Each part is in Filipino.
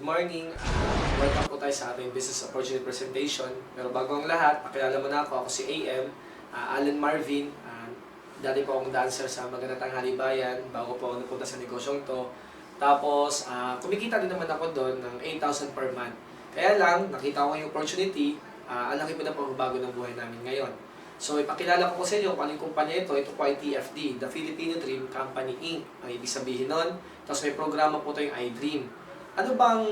morning. Welcome po tayo sa ating business opportunity presentation. Pero bago ang lahat, pakilala mo na ako. Ako si AM, Alan Marvin. Dati po akong dancer sa Magandang Tanghali Bayan bago po ako napunta sa negosyong to. Tapos, kumikita din naman ako doon ng 8,000 per month. Kaya lang, nakita ko yung opportunity, ang laki po na pagbabago ng buhay namin ngayon. So, ipakilala ko sa inyo kung anong kumpanya ito. Ito po ay TFD, The Filipino Dream Company Inc. Ang ibig sabihin nun. Tapos may programa po ito yung iDream. Ano bang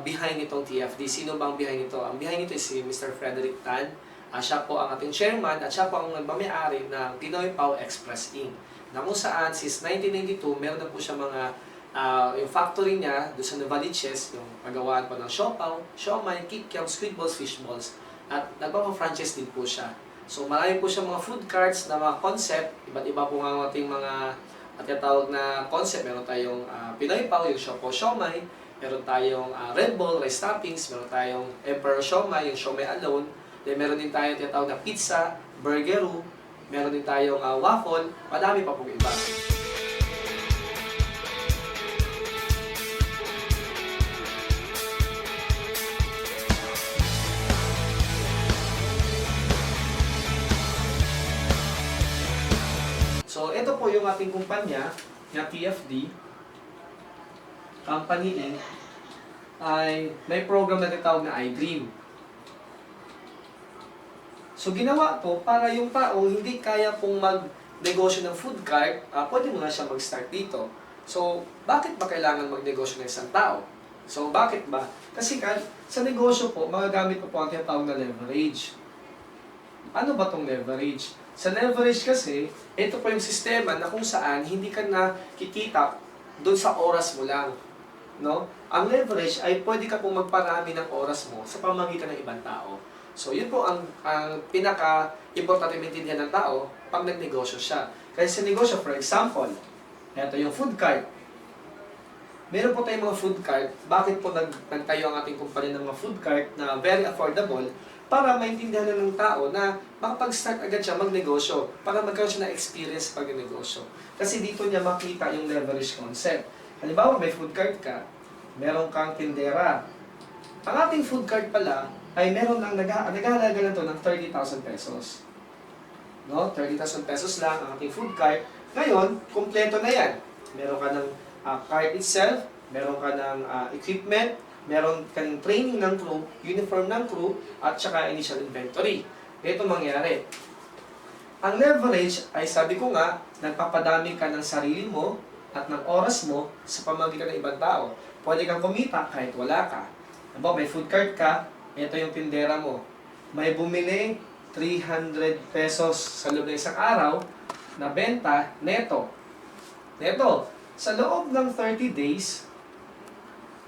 behind itong TFD? Sino bang behind ito? Ang behind ito is si Mr. Frederick Tan. Siya po ang ating chairman at siya po ang nagmamayari ng Pinoy Pau Express Inc. Na kung saan, since 1992, meron na po siya mga yung factory niya doon sa Novaliches, yung pagawaan po ng siopaw, siomai, kikiam, squid balls, fish balls. At nagpapa-franchise din po siya. So marami po siya mga food carts na mga concept, iba't iba po ang ating mga tinatawag na concept. Meron tayong Pinoy Pau, yung siopaw siomai, meron tayong Red Bull, rice toppings, meron tayong Emperor siomai, yung siomai alone. Then meron din tayong tinatawag na pizza, burgero, meron din tayong waffle, madami pa pong iba. So, ito po yung ating kumpanya, na TFD, Company Inc. ay may program na tinatawag na iDream. So, ginawa to para yung tao hindi kaya pong mag-negosyo ng food cart, pwede mo na siya mag-start dito. So, bakit ba kailangan mag-negosyo ng isang tao? So, bakit ba? Kasi sa negosyo po, magagamit po ang tinatawag na leverage. Ano ba tong leverage? Sa leverage kasi, ito po yung sistema na kung saan hindi ka na kikita doon sa oras mo lang. No? Ang leverage ay pwede ka pong magparami ng oras mo sa pamamagitan ng ibang tao. So, yun po ang pinaka-importante maintindihan ng tao pag nagnegosyo siya. Kasi sa negosyo, for example, ito yung food cart. Meron po tayong mga food cart. Bakit po nagtayo ang ating kumpanya ng mga food cart na very affordable? Para maintindihan na ng tao na makapag-start agad siya magnegosyo, para magkaroon siya ng experience pag negosyo. Kasi dito niya makita yung leverage concept. Halimbawa, may food cart ka, meron kang tindera. Ang ating food cart pala ay meron lang naghahalaga lang ito ng 30,000 pesos. No? 30,000 pesos lang ang ating food cart. Ngayon, kumpleto na yan. Meron ka ng cart itself, meron ka ng equipment, meron kang training ng crew, uniform ng crew, at saka initial inventory. Ito mangyari. Ang leverage ay sabi ko nga, nagpapadami ka ng sarili mo at ng oras mo sa pamamagitan ng ibang tao. Pwede kang kumita kahit wala ka. May food cart ka, ito yung tindera mo. May bumili 300 pesos sa loob ng isang araw na benta neto. Neto, sa loob ng 30 days,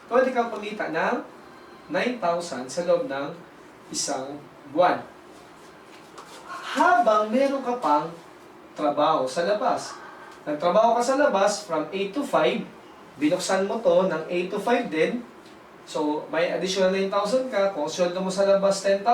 pwede kang kumita ng 9,000 sa loob ng isang buwan. Habang meron ka pang trabaho sa labas. Nagtrabaho ka sa labas from 8 to 5, binuksan mo to ng 8 to 5 din. So, may additional 9,000 ka. Kung sweldo mo sa labas 10,000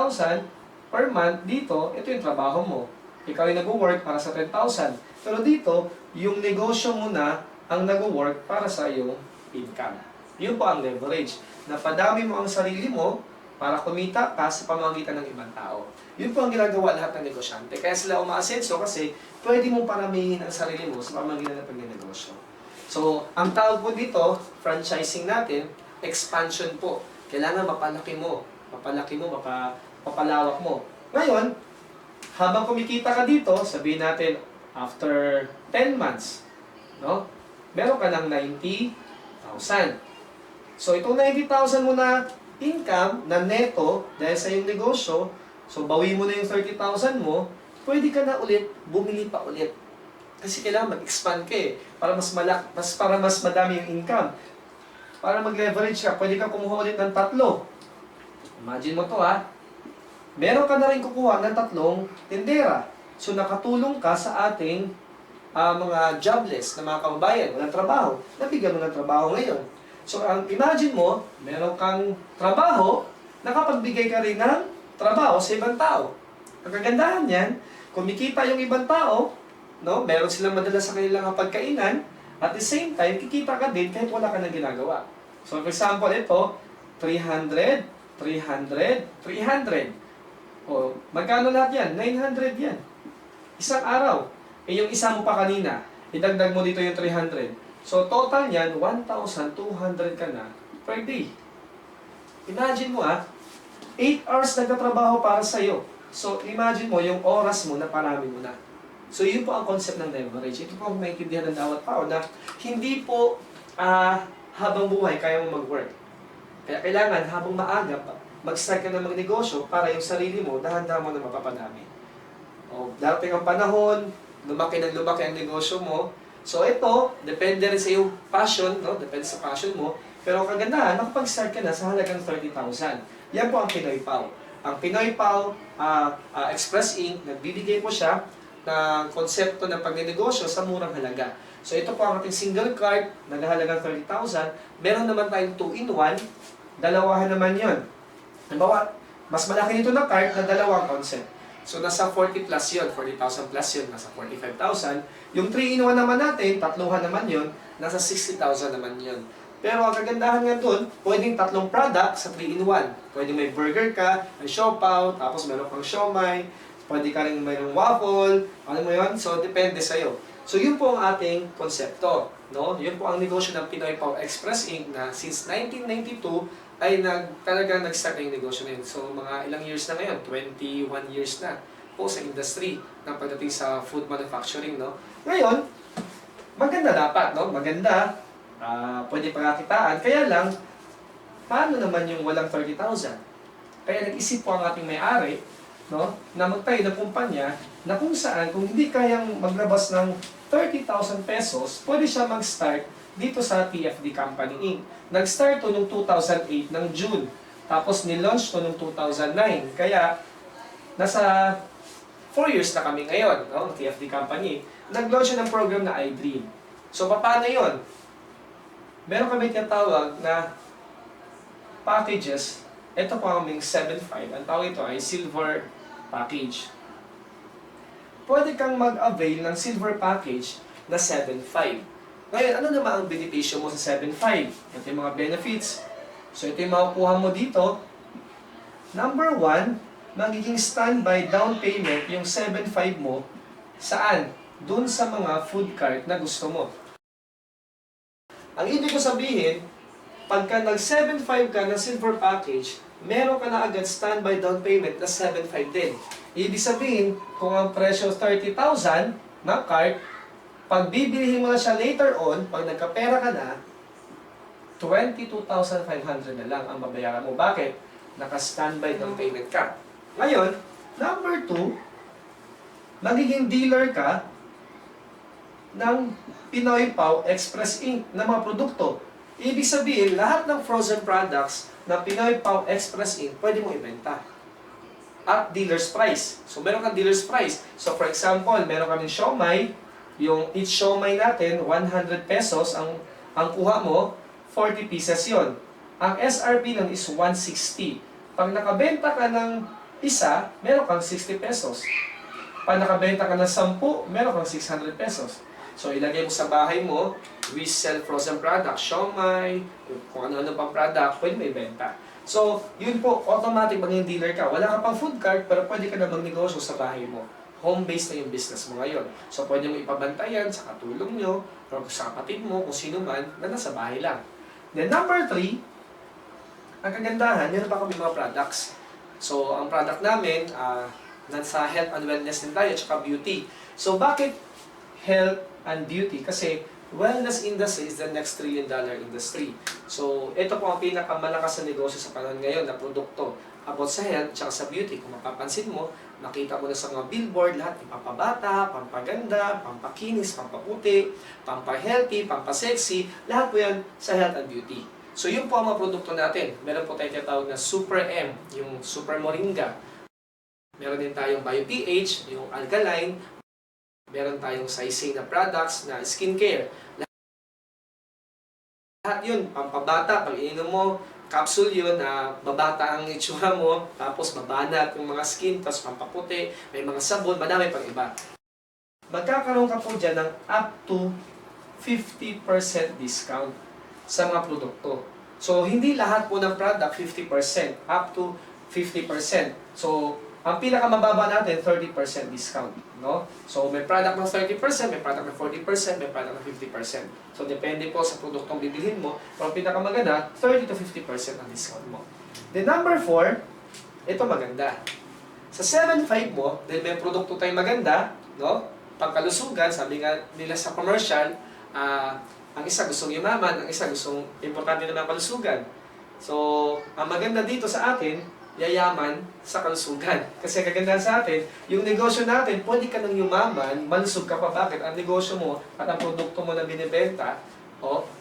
per month, dito, ito yung trabaho mo. Ikaw yung nag-work para sa 10,000. Pero dito, yung negosyo mo na ang nag-work para sa iyong income. Yun po ang leverage. Napadami mo ang sarili mo para kumita ka sa pamamagitan ng ibang tao. Yun po ang ginagawa lahat ng negosyante. Kaya sila umaasenso kasi pwede mong paramihin ang sarili mo sa pamamagitan ng pagnenegosyo. So, ang tawag po dito, franchising natin, expansion po. Kailangan mapalaki mo, mapalawak mo. Ngayon, habang kumikita ka dito, sabihin natin, after 10 months, no? Meron ka ng 90,000. So, itong 90,000 mo na income, na neto, dahil sa iyong negosyo, so, bawi mo na yung 30,000 mo, pwede ka na ulit, bumili pa ulit. Kasi kailangan mag-expand ka para mas madami yung income. Para mag-leverage ka, pwede ka kumuha ulit ng 3. Imagine mo to Meron ka na rin kukuha ng 3 tindera. So, nakatulong ka sa ating mga jobless na mga kababayan, walang trabaho. Nabigyan mo ng trabaho ngayon. So, imagine mo, meron kang trabaho, nakapagbigay ka rin ng trabaho sa ibang tao. Ang kagandahan niyan, kumikita yung ibang tao, no? Meron silang madala sa kanilang pagkainan, at the same time, kikita ka din kahit wala ka nang ginagawa. So, for example, ito, 300, 300, 300. O, magkano lahat yan? 900 yan. Isang araw. Eh, yung isa mo pa kanina, idagdag mo dito yung 300. So, total yan, 1,200 ka na per day. Imagine mo 8 hours nagtatrabaho para sa'yo. So, imagine mo yung oras mo na parami mo na. So, yun po ang concept ng leverage. Ito po ang maintindihan ng bawat tao na hindi po habang buhay kaya mo mag-work. Kaya kailangan habang maaga mag-start ka na magnegosyo para yung sarili mo, dahan-dahan mo na mapapadami. O, darating ang panahon, lumaki ng lumaki ang negosyo mo. So, ito, depende rin sa iyong passion, no? Depende sa passion mo. Pero ang kagandahan, nakapag-start ka na sa halagang 30,000. Yan po ang Pinoy Pau. Ang Pinoy Pau Express Inc., nagbibigay po siya ng konsepto ng pagnenegosyo sa murang halaga. So ito po ang ating single card, naghahalagang 30,000. Meron naman tayong 2-in-1, dalawahan naman yon. Halimbawa, mas malaki nito na card na dalawang concept. So nasa 40 plus yun, 40,000 plus yun, nasa 45,000. Yung 3-in-1 naman natin, tatluhan naman yun, nasa 60,000 naman yun. Pero ang kagandahan nga doon, pwedeng tatlong product sa 3-in-1. Pwedeng may burger ka, may siopaw, tapos meron kang siomai, pwede ka rin mayroong waffle, ano mo yun? So, depende sa'yo. So, yun po ang ating konsepto. No? Yun po ang negosyo ng Pinoy Pau Express Inc. na since 1992 ay talaga nag-start na yung negosyo na yun. So, mga ilang years na ngayon, 21 years na po sa industry ng pagdating sa food manufacturing. No? Ngayon, maganda dapat, no? Maganda, pwede pagkakitaan. Kaya lang, paano naman yung walang 30,000? Kaya nag-isip po ang ating may-ari, no, na magtayo ng kumpanya na kung saan, kung hindi kayang maglabas ng 30,000 pesos, pwede siya mag-start dito sa TFD Company Inc. Nag-start to noong 2008 ng June. Tapos nilaunch to noong 2009. Kaya, nasa 4 years na kami ngayon, no, ng TFD Company. Nag-launch ng program na iDream. So, paano yun? Meron kami tinatawag na packages. Ito po ang aming 7.5. Ang tawag ito ay silver package. Pwede kang mag-avail ng silver package na 7.5. Ngayon, ano naman ang benepisyo mo sa 7.5? Ito yung mga benefits. So, ito yung makukuha mo dito. Number 1, magiging standby down payment yung 7.5 mo. Saan? Doon sa mga food cart na gusto mo. Ang ibig ko sabihin, pagka nag-7.5 ka ng silver package, meron ka na agad standby down payment na 7.5 din. Ibig sabihin, kung ang presyo 30,000 na cart, pag bibilihin mo na siya later on, pag nagkapera ka na, 22,500 na lang ang babayaran mo. Bakit? Naka-standby down payment ka. Ngayon, number 2, magiging dealer ka ng Pinoy Pau Express Inc. na mga produkto. Ibig sabihin, lahat ng frozen products na Pinoy Pau Express Inc. pwede mo ibenta. At dealer's price. So, meron kang dealer's price. So, for example, meron kaming siomai. Yung each siomai natin, 100 pesos. Ang kuha mo, 40 pieces yon. Ang SRP nun is 160. Pag nakabenta ka ng isa, meron kang 60 pesos. Pag nakabenta ka ng 10, meron kang 600 pesos. So, ilagay mo sa bahay mo, we sell frozen products, siomai, kung ano-ano pang product, pwede may benta. So, yun po, automatic maging dealer ka. Wala ka pang food cart, pero pwede ka na magnegosyo sa bahay mo. Home-based na yung business mo ngayon. So, pwede mo ipabantayan sa katulong nyo, or sa kapatid mo, kung sino man, na nasa bahay lang. Then, number 3, ang kagandahan, meron pa kami mga products. So, ang product namin, nasa health and wellness din tayo, tsaka beauty. So, bakit health and beauty? Kasi wellness industry is the next $1 trillion industry. So, ito po ang pinakamalakas na negosyo sa panahon ngayon na produkto about sa health at sa beauty. Kung mapapansin mo, makita mo na sa mga billboard, lahat pampabata, pampaganda, pampakinis, pampaputi, pampahealthy, pampasexy, lahat po yan sa health and beauty. So, yun po ang mga produkto natin. Meron po tayong tinatawag na Super M, yung Super Moringa. Meron din tayong Bio PH, yung Alkaline. Meron tayong Sisay na products na skincare. Lahat yun, pampabata, pag ininom mo, capsule yun na babata ang itsura mo, tapos mabanat yung mga skin, tapos pampaputi, may mga sabon, madami pang iba. Magkakaroon ka po dyan ng up to 50% discount sa mga produkto. So, hindi lahat po ng product 50%, up to 50%. So, ang pinakamababa natin, 30% discount. No? So, may product ng 30%, may product ng 40%, may product ng 50%. So, depende po sa produktong bibilhin mo. Pero ang pinakamaganda, 30 to 50% ang discount mo. Then, number 4, ito maganda. Sa 7.5 mo, dahil may produkto tayong maganda, no? Pagkalusugan, sabi nga nila sa commercial, ang isa gustong yumaman, ang isa gustong importante naman kalusugan. So, ang maganda dito sa atin, yayaman sa kalusugan. Kasi kagandahan sa atin, yung negosyo natin, pwede ka nang yumaman, malusog ka pa. Bakit? Ang negosyo mo at ang produkto mo na binibenta,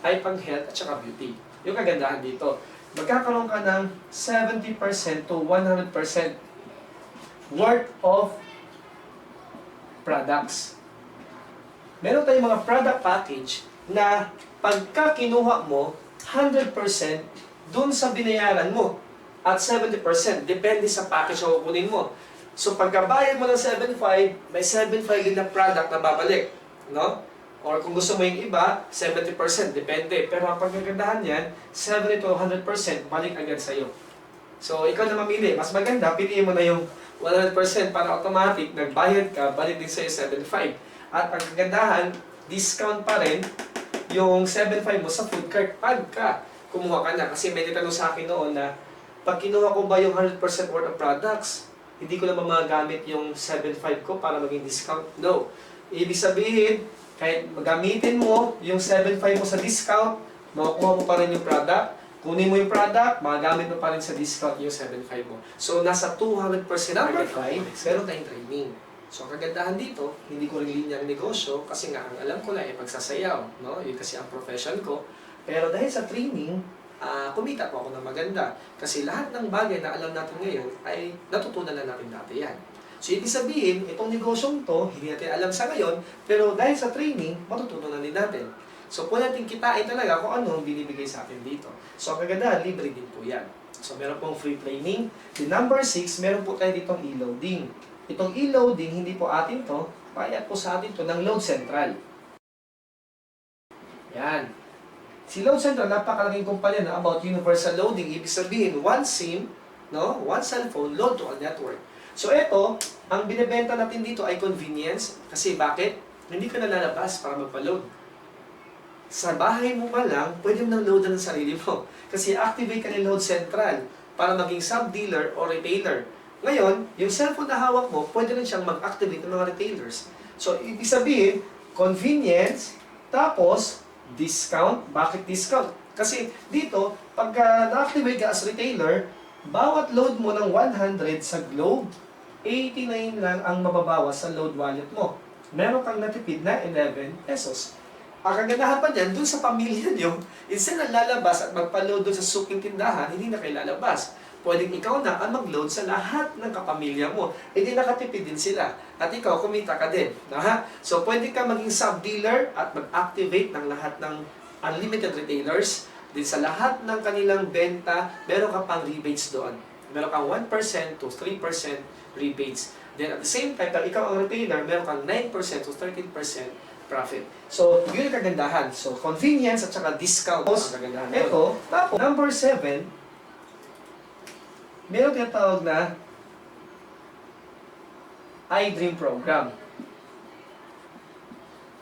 ay pang health at saka beauty. Yung kagandahan dito, magkakaroon ka ng 70% to 100% worth of products. Meron tayong mga product package na pagka kinuha mo, 100% dun sa binayaran mo at 70% depende sa package na kukunin mo. So pagkabayad mo ng 7.5, may 7.5 din na product na babalik. No? Or kung gusto mo yung iba, 70% depende. Pero ang pagkagandahan yan, 70 to 100% balik agad sa'yo. So ikaw na mamili. Mas maganda, piliin mo na yung 100% para automatic, nagbayad ka, balik din sa'yo 7.5. At ang kagandahan, discount pa rin yung 7.5 mo sa food cart pagka kumuha ka na. Kasi may natanong sa akin noon na pag kinuha ko ba yung 100% worth of products, hindi ko naman magagamit yung 7.5 ko para maging discount? No. Ibig sabihin, kahit gamitin mo yung 7.5 mo sa discount, makukuha mo pa rin yung product. Kunin mo yung product, magagamit mo pa rin sa discount yung 7.5 mo. So, nasa 200% Number 5, meron tayong training. So, ang kagandahan dito, hindi ko rin linear negosyo kasi nga, ang alam ko lang ay pagsasayaw. No? Yun kasi ang profession ko. Pero dahil sa training, kumita po ako ng maganda. Kasi lahat ng bagay na alam natin ngayon ay natutunan na natin dati yan. So, ibig sabihin, itong negosyong to, hindi natin alam sa ngayon, pero dahil sa training, matutunan din natin. So, pwede natin kitain talaga kung ano ang binibigay sa atin dito. So, ang kagandahan, libre din po yan. So, meron pong free training. The number 6, meron po tayo ditong e-loading. Itong e-loading, hindi po atin to, bayad po sa atin to ng Load Central. Yan. Si Load Central, napakalaking kumpanya na about universal loading. Ibig sabihin, one SIM, no? One cellphone, load to a network. So ito, ang binibenta natin dito ay convenience. Kasi bakit? Hindi ka nalalabas para magpa-load. Sa bahay mo pa lang, pwede mo nang loadan ng sarili mo. Kasi activate ka ng Load Central para maging sub-dealer o retailer. Ngayon, yung cellphone na hawak mo, pwede rin siyang mag-activate ng mga retailers. So, ibig sabihin, convenience, tapos, discount. Bakit discount? Kasi dito, pagka na-activate ka as retailer, bawat load mo ng 100 sa Globe, 89 lang ang mababawas sa load wallet mo. Meron kang natipid na 11 pesos. Ang kagandahan pa dyan, dun sa pamilya nyo, instead na lalabas at magpa-load dun sa suking tindahan, hindi na kayo lalabas. Pwedeng ikaw na ang mag-load sa lahat ng kapamilya mo. E di nakatipid din sila. At ikaw, kumita ka din. So, pwede ka maging sub-dealer at mag-activate ng lahat ng unlimited retailers. Din sa lahat ng kanilang benta, meron ka pang rebates doon. Meron kang 1% to 3% rebates. Then at the same time, pag ikaw ang retailer, meron kang 9% to 13% profit. So, yun ang kagandahan. So, convenience at saka discount ang kagandahan. Ito, tapos, number 7, meron tinatawag na iDream program.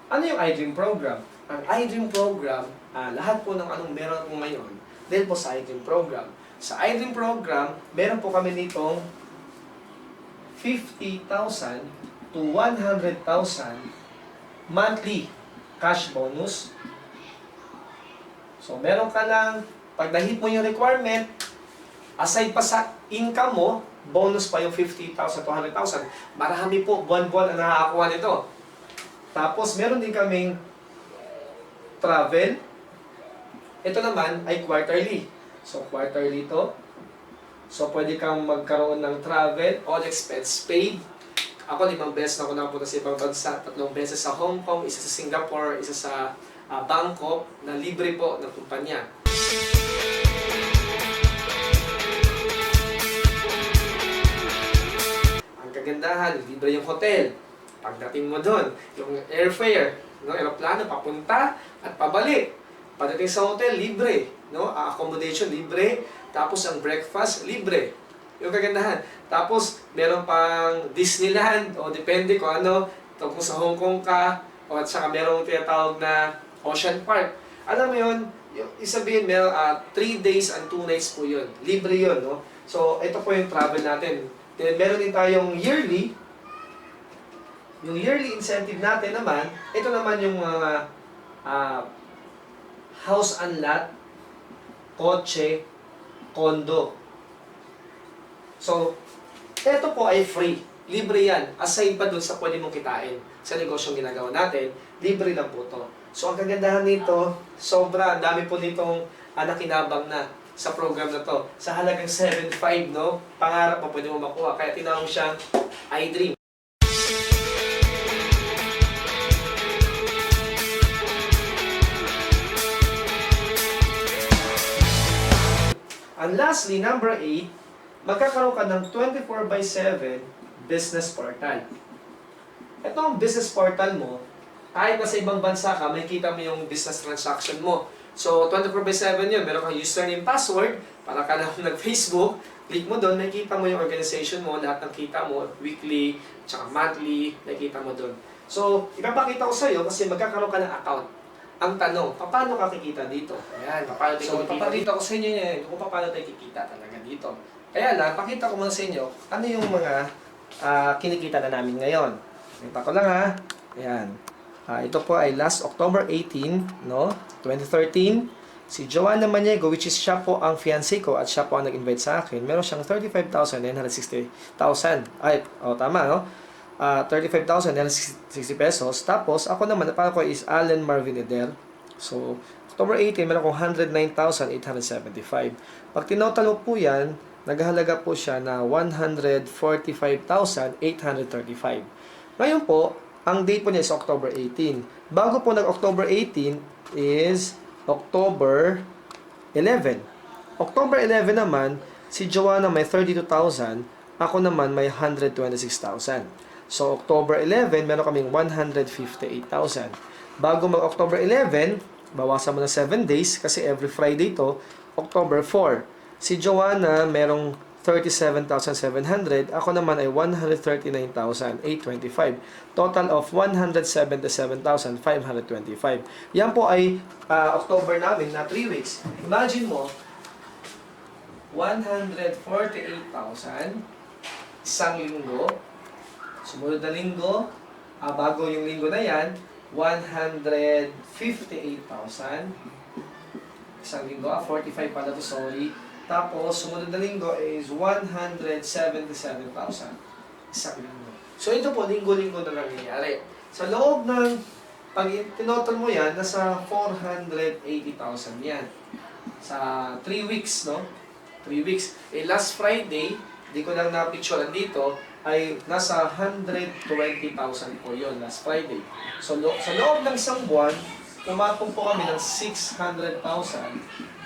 Ano yung iDream program? Ang iDream program, lahat po ng anong meron po ngayon, dahil po sa iDream program. Sa iDream program, meron po kami nitong 50,000 to 100,000 monthly cash bonus. So, meron ka lang, pag na-hit mo yung requirement, aside pa sa income mo, bonus pa yung 50,000 to 100,000. Marami po, buwan-buwan ang nakakakuha nito. Tapos, meron din kaming travel. Ito naman ay quarterly. So, quarterly to. So, pwede kang magkaroon ng travel, all expense paid. Ako, 5 beses na ako nakapunta sa ibang bansa. 3 beses sa Hong Kong, isa sa Singapore, isa sa Bangkok, na libre po ng kumpanya. Kagandahan, libre yung hotel. Pagdating mo doon, yung airfare, no, aeroplano, papunta at pabalik. Pagdating sa hotel, libre. No? Accommodation, libre. Tapos ang breakfast, libre. Yung kagandahan. Tapos, meron pang Disneyland, o depende kung ano, kung sa Hong Kong ka, o at saka merong tinatawag na Ocean Park. Alam mo yun, isabihin, 3 days and 2 nights po yun. Libre yun, no? So, ito po yung travel natin. Then, meron din tayong yearly. Yung yearly incentive natin naman, ito naman yung mga house and lot, kotse, kondo. So, ito po ay free. Libre yan. Aside pa dun sa pwede mong kitain sa negosyong ginagawa natin, libre lang po to. So, ang kagandahan nito, sobra, ang dami po nitong nakinabang na sa program na to. Sa halagang 7.5, no? Pangarap mo, pwede mo makuha. Kaya tinawag siyang iDream. And lastly, number 8, magkakaroon ka ng 24/7 business portal. Ito ang business portal mo, kahit nasa ibang bansa ka, may kita mo yung business transaction mo. So, 24/7 yun. Meron kang username, password, para ka lang nag-Facebook, click mo doon, nakikita mo yung organization mo, lahat ng kita mo, weekly, tsaka monthly, nakikita mo doon. So, ipapakita ko sa'yo kasi magkakaroon ka ng account. Ang tanong, paano ka kikita dito? Ayan, papakita ko sa inyo yan, kung paano tayo kikita talaga dito. Kaya lang, pakita ko muna sa inyo, ano yung mga kinikita na namin ngayon. Pakita ko lang ha. Ayan. Ito po ay last October 18, no? 2013. Si Joanna Maniego, which is siya po ang fiancé ko at siya po ang nag-invite sa akin, meron siyang 35,960,000. Ay, tama, no? 35,960 pesos. Tapos, ako naman, na ko is Allen Marvin Eder. So, October 18, meron akong 109,875. Pag tinotal mo po yan, naghahalaga po siya na 145,835. Ngayon po, ang date po niya is October 18. Bago po nag-October 18 is October 11. October 11 naman, si Joanna may 32,000, ako naman may 126,000. So, October 11, meron kaming 158,000. Bago mag-October 11, bawasan mo na 7 days kasi every Friday to, October 4. Si Joanna, merong 37,700. Ako naman ay 139,825. Total of 177,525. Yan po ay October namin na 3 weeks. Imagine mo, 148,000 isang linggo. Sumunod na linggo, bago yung linggo na yan, 158,000 isang linggo. 45 pala to, sorry. Tapos, sumunod na linggo is 177,000 isang linggo. So, ito po, linggo-linggo na nangyayari. Sa loob ng, pag tinotol mo yan, nasa 480,000 yan. Sa 3 weeks, no? 3 weeks. Last Friday, di ko lang na-picturean dito, ay nasa 120,000 po yun last Friday. So, sa loob ng isang buwan, pumatong po kami ng 600,000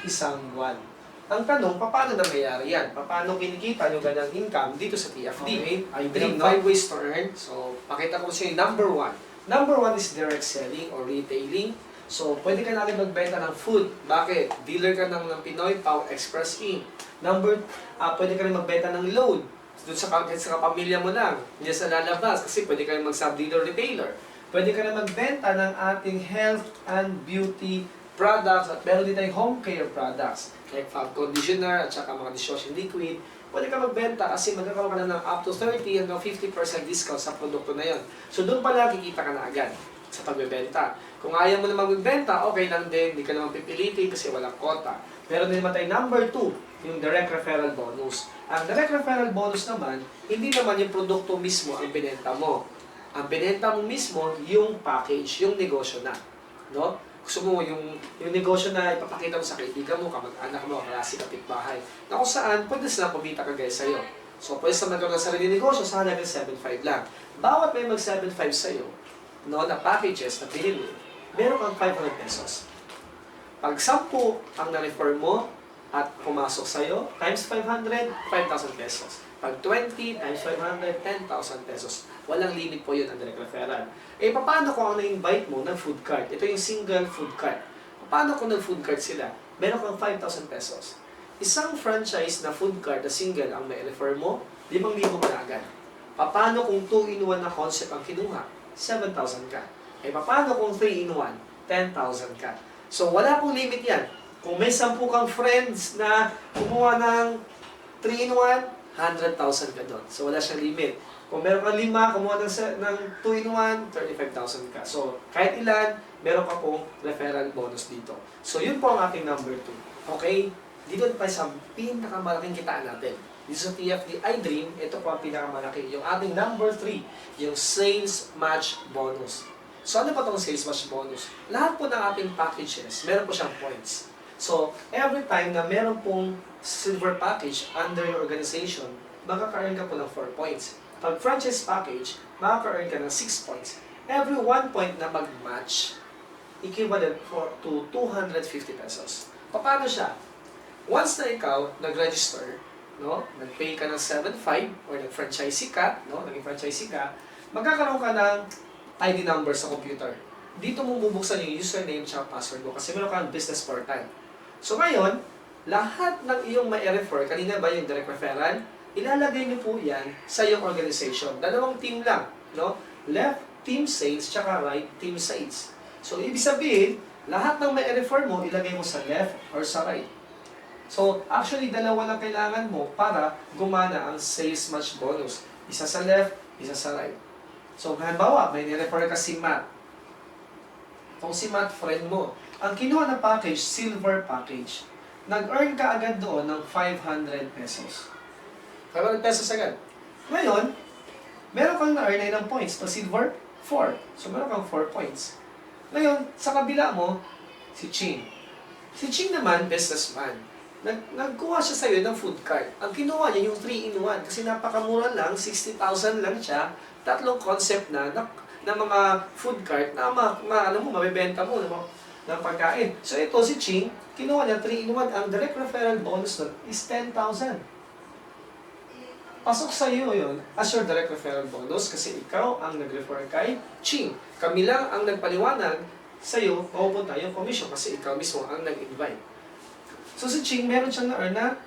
isang buwan. Ang tanong, paano nangyayari yan? Paano kinikita yung ganyang income dito sa TFD? I dream 5 ways to earn. So, pakita ko sa inyo, number 1. Number 1 is direct selling or retailing. So, pwede ka natin magbenta ng food. Bakit? Dealer ka ng Pinoy Pau Express Inc. Pwede ka rin magbenta ng load. Doon sa kapamilya mo lang, hindi sa lalabas, kasi pwede ka rin mag-sub-dealer retailer. Pwede ka rin magbenta ng ating health and beauty products at meron din tayong home care products like fab conditioner at saka mga dishwashing liquid. Pwede ka magbenta kasi magkakaroon ka na ng up to 30 hanggang 50% discount sa produkto na yon. So doon pala kikita ka na agad sa pagbebenta. Kung ayaw mo na magbenta, okay lang din, hindi ka naman pipilitin kasi walang quota. Meron din naman tayong number 2, yung direct referral bonus. Ang direct referral bonus naman, hindi naman yung produkto mismo ang binenta mo. Ang binenta mo mismo, yung package, yung negosyo na. No? Gusto mo yung negosyo na ipapakita mo sa kaibigan mo, kamag-anak mo, kalasi, kapitbahay. Na kung saan, pwede sila pumita ka guys sa'yo. So, pwede sila magkaroon ng sarili negosyo sa halagang 7.5 lang. Bawat may mag 7.5 sa'yo, no, na packages na binili, meron kang 500 pesos. Pag 10 ang na-refer mo, at pumasok sa'yo, times 500, 5,000 pesos. Pag 20 times 500, 10,000 pesos. Walang limit po yun ang direct referral. Paano kung ang na-invite mo ng food cart? Ito yung single food cart. Paano kung nag-food cart sila? Meron kang 5,000 pesos. Isang franchise na food cart na single ang may refer mo, 5,000 ka na agad. Paano kung 2-in-1 na concept ang kinuha? 7,000 ka. Eh, paano kung 3-in-1? 10,000 ka. So, wala pong limit yan. Kung may 10 kang friends na kumuha ng 3-in-1, 100,000 ka doon. So, wala siyang limit. Kung meron kang 5, kumuha ng 2-in-1, 35,000 ka. So, kahit ilan, meron ka pong referral bonus dito. So, yun po ang ating number 2. Okay? Dito pa sa pinakamalaking kitaan natin. Dito sa TFD iDream, ito po ang pinakamalaki. Yung ating number 3, yung sales match bonus. So, ano pa itong sales match bonus? Lahat po ng ating packages, meron po siyang points. So, every time na meron pong silver package under your organization, makaka-earn ka po ng 4 points. Pag franchise package, makaka-earn ka ng 6 points. Every 1 point na mag-match, equivalent to 250 pesos. Paano siya? Once na ikaw nag-register, no, nag-pay ka ng 7.5 or nag-franchisee ka, no, naging franchisee ka, magkakaroon ka ng ID number sa computer. Dito mo bubuksan yung username at password mo kasi meron kang business portal. So ngayon, lahat ng iyong ma-refer, kanina ba yung direct referral, ilalagay niyo po yan sa iyong organization. Dalawang team lang, no? Left team sales, tsaka right team sales. So ibig sabihin, lahat ng ma-refer mo, ilagay mo sa left or sa right. So, actually, dalawa lang kailangan mo para gumana ang sales match bonus. Isa sa left, isa sa right. So, halimbawa, may nirefer ka si Matt. Kung si Matt, friend mo. Ang kinuha na package, silver package. Nag-earn ka agad doon ng 500 pesos. 500 pesos agad. Ngayon, meron kang na-earn na ng points. Pag silver, 4. So, meron kang 4 points. Ngayon, sa kabila mo, si Ching. Si Ching naman, businessman. Nagkuha siya sa'yo ng food cart. Ang kinuha niya yung 3-in-1 kasi napakamura lang, 60,000 lang siya. 3 concept na mga food cart na mabibenta mo ng pagkain. So ito si Ching, kinuha niya 3-in-1. Ang direct referral bonus nun is 10,000. Pasok sa iyo yun as your direct referral bonus kasi ikaw ang nag-refer kay Ching. Kami lang ang nagpaliwanag sa iyo, mapupunta yung commission kasi ikaw mismo ang nag-invite. So si Ching, meron siyang na-earn na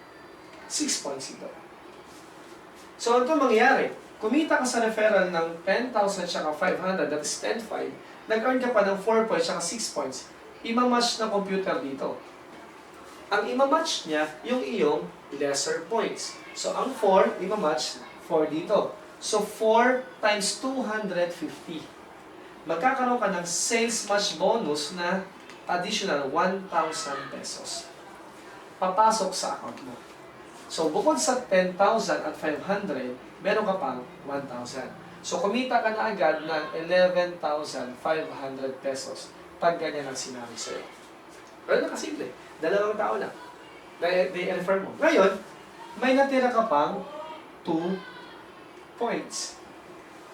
6 points ito. So ito mangyayari, kumita ka sa referral ng 10,000 at 500, that is 10,500, nag-earn ka pa ng 4 points at 6 points. Ima-match ng computer dito. Ang ima-match niya, yung iyong lesser points. So ang 4, ima-match 4 dito. So 4 times 250. Magkakaroon ka ng sales match bonus na additional 1,000 pesos. Papasok sa account mo. So, bukod sa 10,000 at 500, meron ka pang 1,000. So, kumita ka na agad ng 11,500 pesos pag ganyan ang sinabi sa'yo. Pero nakasimple. 2 tao lang. They-refer mo. Ngayon, may natira ka pang 2 points.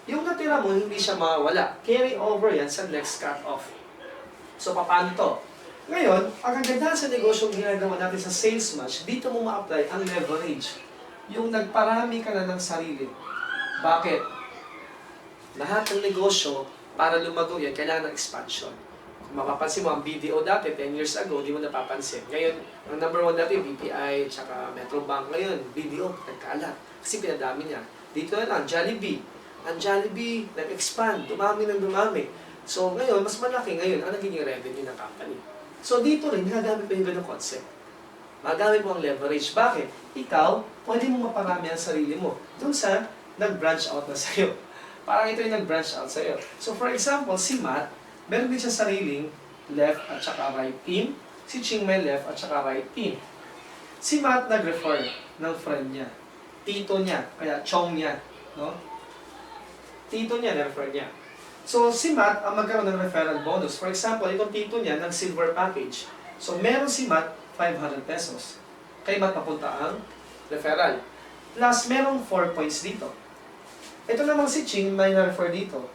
Yung natira mo, hindi siya mawawala. Carry over yan sa next cut-off. So, paano to? Ngayon, ang kagandahan sa negosyong ginagawa natin sa sales match, dito mo ma-apply ang leverage. Yung nagparami ka na ng sarili. Bakit? Lahat ng negosyo, para lumago yan, kailangan ng expansion. Kung mapapansin mo, ang BDO dati, 10 years ago, di mo napapansin. Ngayon, ang number 1 dati, BPI, tsaka Metrobank. Ngayon, BDO, nagkaalat. Kasi pinadami niya. Dito na lang, Jollibee. Ang Jollibee, nag-expand, dumami ng dumami. So, ngayon, mas malaki ngayon ang naging revenue ng company. So dito rin, gagamit pa yung ganong concept. Magamit mo ang leverage. Bakit? Ikaw, pwede mo maparami ang sarili mo. Doon sa nag-branch out na sa'yo. Parang ito yung nag-branch out sa'yo. So for example, si Matt, meron din siya sariling left at saka right team. Si Ching may left at saka right team. Si Matt nag-refer ng friend niya. Tito niya, kaya chong niya. No? Tito niya, na-refer niya. So, si Matt ang magkaroon ng referral bonus. For example, itong tito niya ng silver package. So, meron si Matt 500 pesos. Kay Matt papunta ang referral. Plus, merong 4 points dito. Ito namang si Ching may na-refer dito.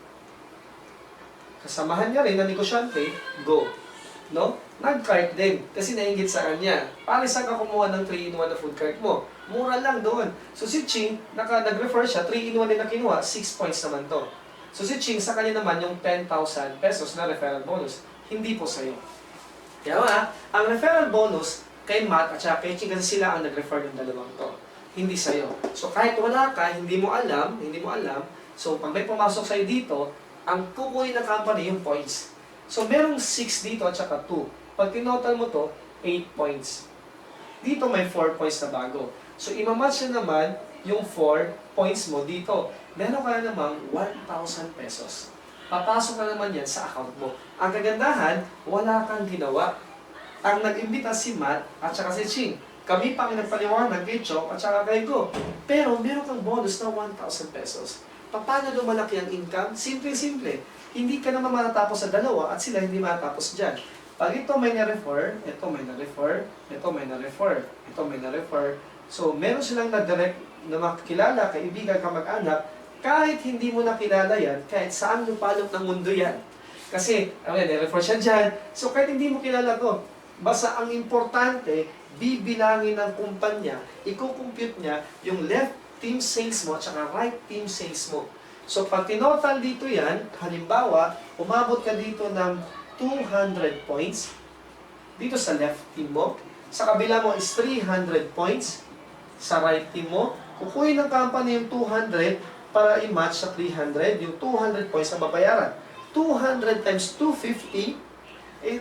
Kasamahan niya rin na negosyante, go. No? Nag-cart din. Kasi nainggit sa kanya. Para saan ka kumuha ng 3-in-1 na food cart mo? Mura lang doon. So, si Ching, nag-refer siya, 3-in-1 din na kinuha, 6 points naman to. So si Ching, sa kanya naman yung 10,000 pesos na referral bonus, hindi po sa'yo. Kaya ang referral bonus kay Matt at saka kay Ching kasi sila ang nag-refer ng dalawang to. Hindi sa'yo. So kahit wala ka, hindi mo alam, so pag may pumasok sa'yo dito, ang kukunin ng company yung points. So merong 6 dito at saka 2. Pag tinotal mo to, 8 points. Dito may 4 points na bago. So imamatch na naman yung 4 points mo dito. Meron ka na namang 1,000 pesos. Papasok na naman yan sa account mo. Ang kagandahan, wala kang ginawa. Ang nag-imbita si Matt at saka si Ching. Kami pa ang nagpaliwanag kay Chok at saka kay Go. Pero meron kang bonus na 1,000 pesos. Paano lumalaki ang income? Simple-simple. Hindi ka naman matatapos sa dalawa at sila hindi matatapos dyan. Pag ito may na-refer, ito may na-refer, ito may na-refer, ito may na-refer. So, meron silang na-direct na makilala, kaibigan, kamag-anak, kahit hindi mo nakilala yan, kahit saan lupalop ng mundo yan. Kasi, na-refer siya dyan. So, kahit hindi mo kilala to, basta ang importante, bibilangin ng kumpanya, i-compute niya yung left team sales mo at saka right team sales mo. So, pag tinotal dito yan, halimbawa, umabot ka dito ng 200 points, dito sa left team mo, sa kabila mo is 300 points, sa right team mo, kukuhin ng company yung 200 para i-match sa 300, yung 200 points na babayaran. 200 times 250,